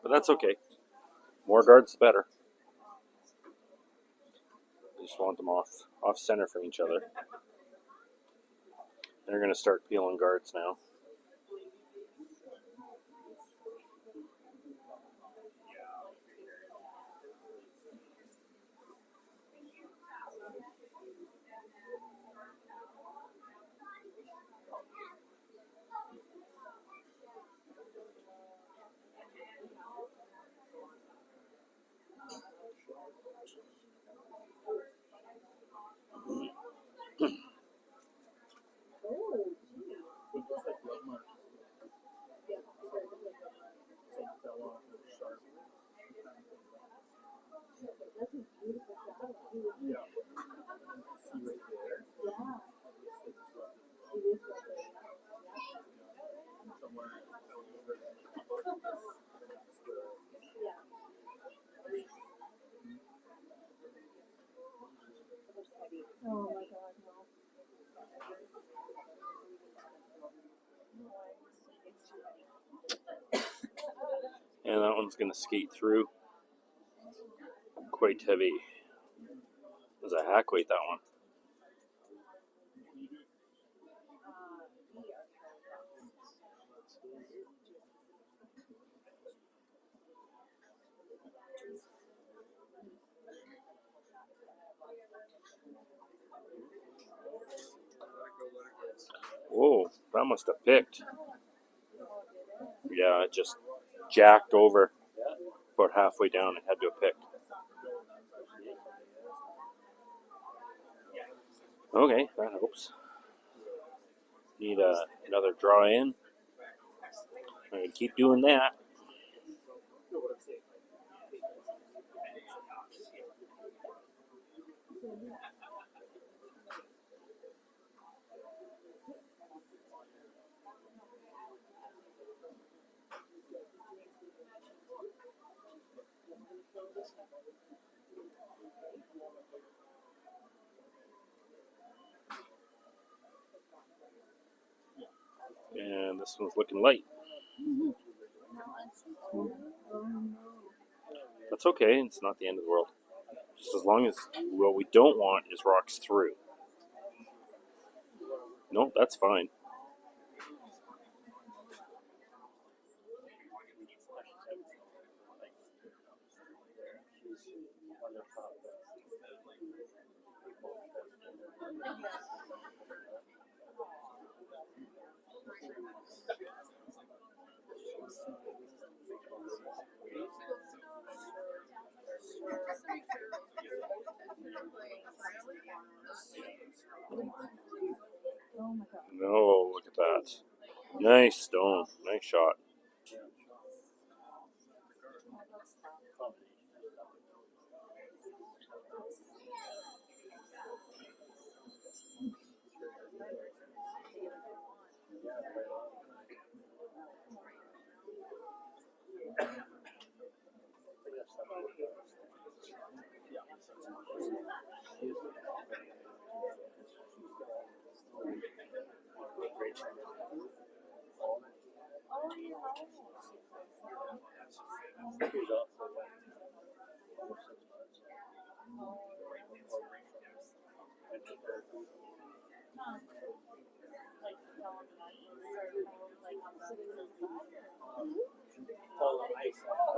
But that's okay. More guards, the better. I just want them off center from each other. They're gonna start peeling guards now. Oh my god, no. And that one's gonna skate through. Quite heavy. It was a hack weight, that one. Whoa, that must have picked. Yeah, it just jacked over about halfway down. It had to have picked. Okay, that helps. Need another draw in. I'm gonna keep doing that. And this one's looking light. That's okay. It's not the end of the world. Just as long as what we don't want is rocks through. No, that's fine. No, look at that. Nice stone. Nice shot.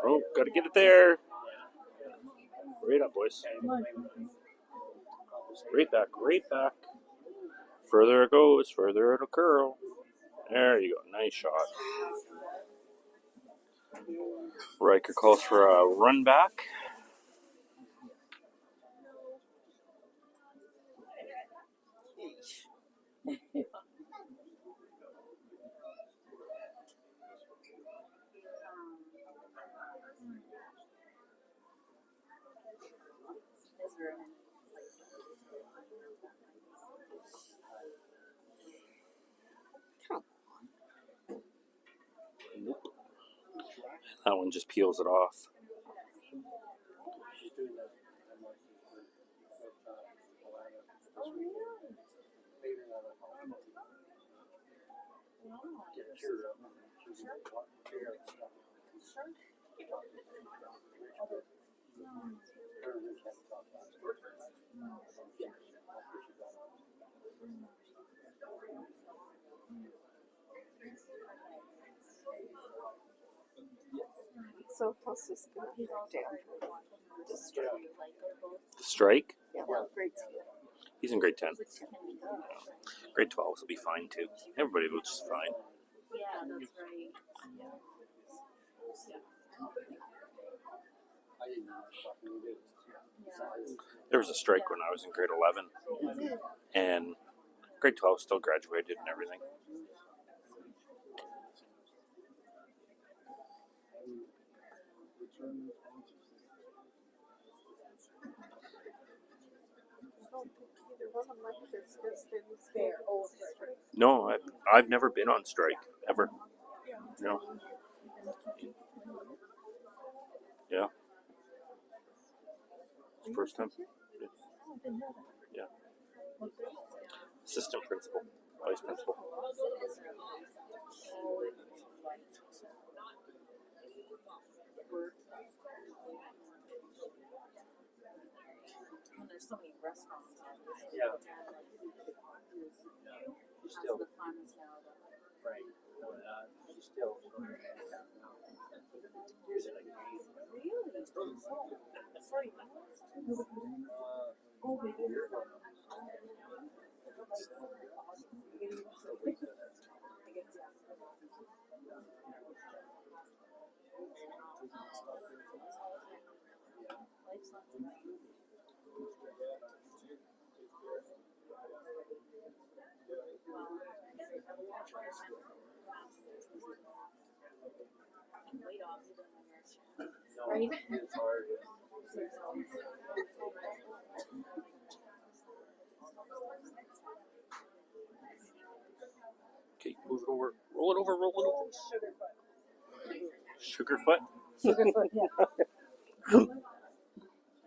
Oh, gotta get it there. Right up, boys. Right back, right back. Further it goes, further it'll curl. There you go. Nice shot. Riker calls for a run back. Nope. That one just peels it off. So how's this going to break down? The strike? Yeah, well, grade 10. He's in grade 10. Grade 12 will be fine too. Everybody will just fine. Yeah, that's right. There was a strike when I was in grade 11, and grade 12 still graduated and everything. No, I've never been on strike ever. No. Yeah. First time. Yeah. Assistant principal, vice principal. There's so many restaurants. Yeah. Still the funds now. Right. Still. Sorry. Right? It's hard. Okay, move it over. Roll it over, roll it over. Sugarfoot? Sugarfoot, yeah.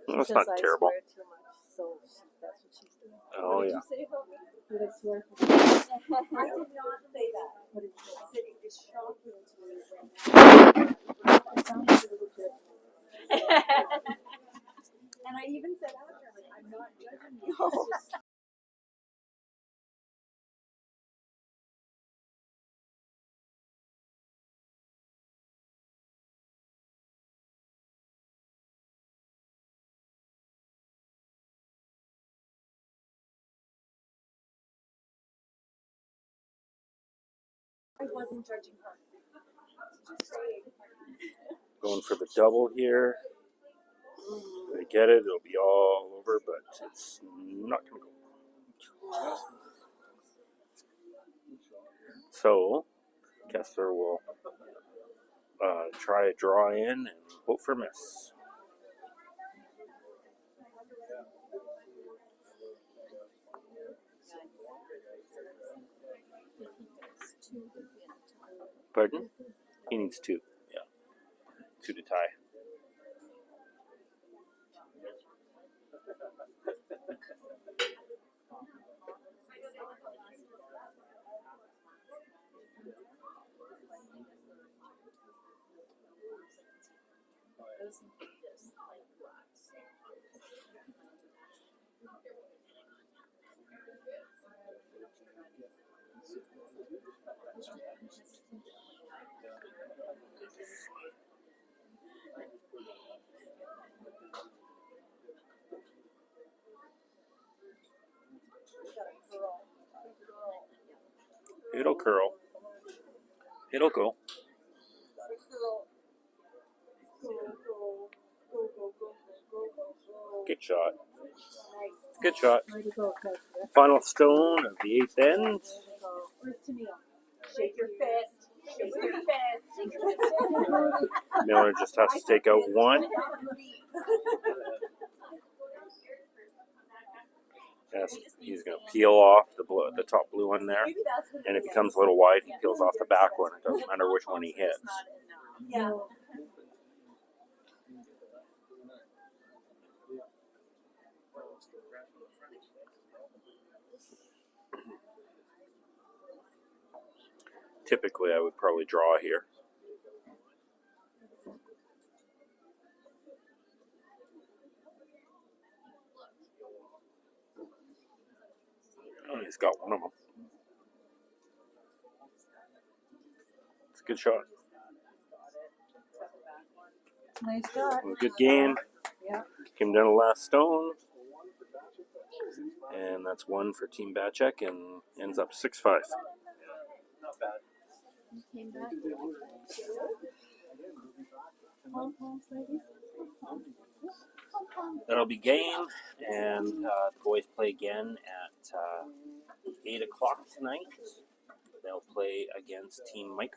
That's Says not I terrible. swear too much, so that's what she's doing. Oh, yeah. Did I swear? I did not say that. What did you say? I said it is shocking to me when It sounded a little bit. and I even said after, like, I'm not judging you. It's just, I wasn't judging her. Just saying. Going for the double here. I get it, it'll be all over, but it's not going to go. So, Kessler will try a draw in and hope for miss. Pardon? He needs 2. Yeah. 2 to tie. It'll curl. It'll go. Good shot. Good shot. Final stone of the 8th end. Shake your fist. Shake your fist. Miller just has to take out one. Yes, he's going to peel off the top blue one there. And if he comes a little wide, he peels off the back one. It doesn't matter which one he hits. Yeah. Typically, I would probably draw here. Oh, he's got one of them. It's a good shot. Nice shot. Good game. Yeah. Came down to the last stone. And that's one for Team Bachek and ends up 6-5. Not bad. Came back. That'll be game. And the boys play again at 8 o'clock tonight. They'll play against Team Micro.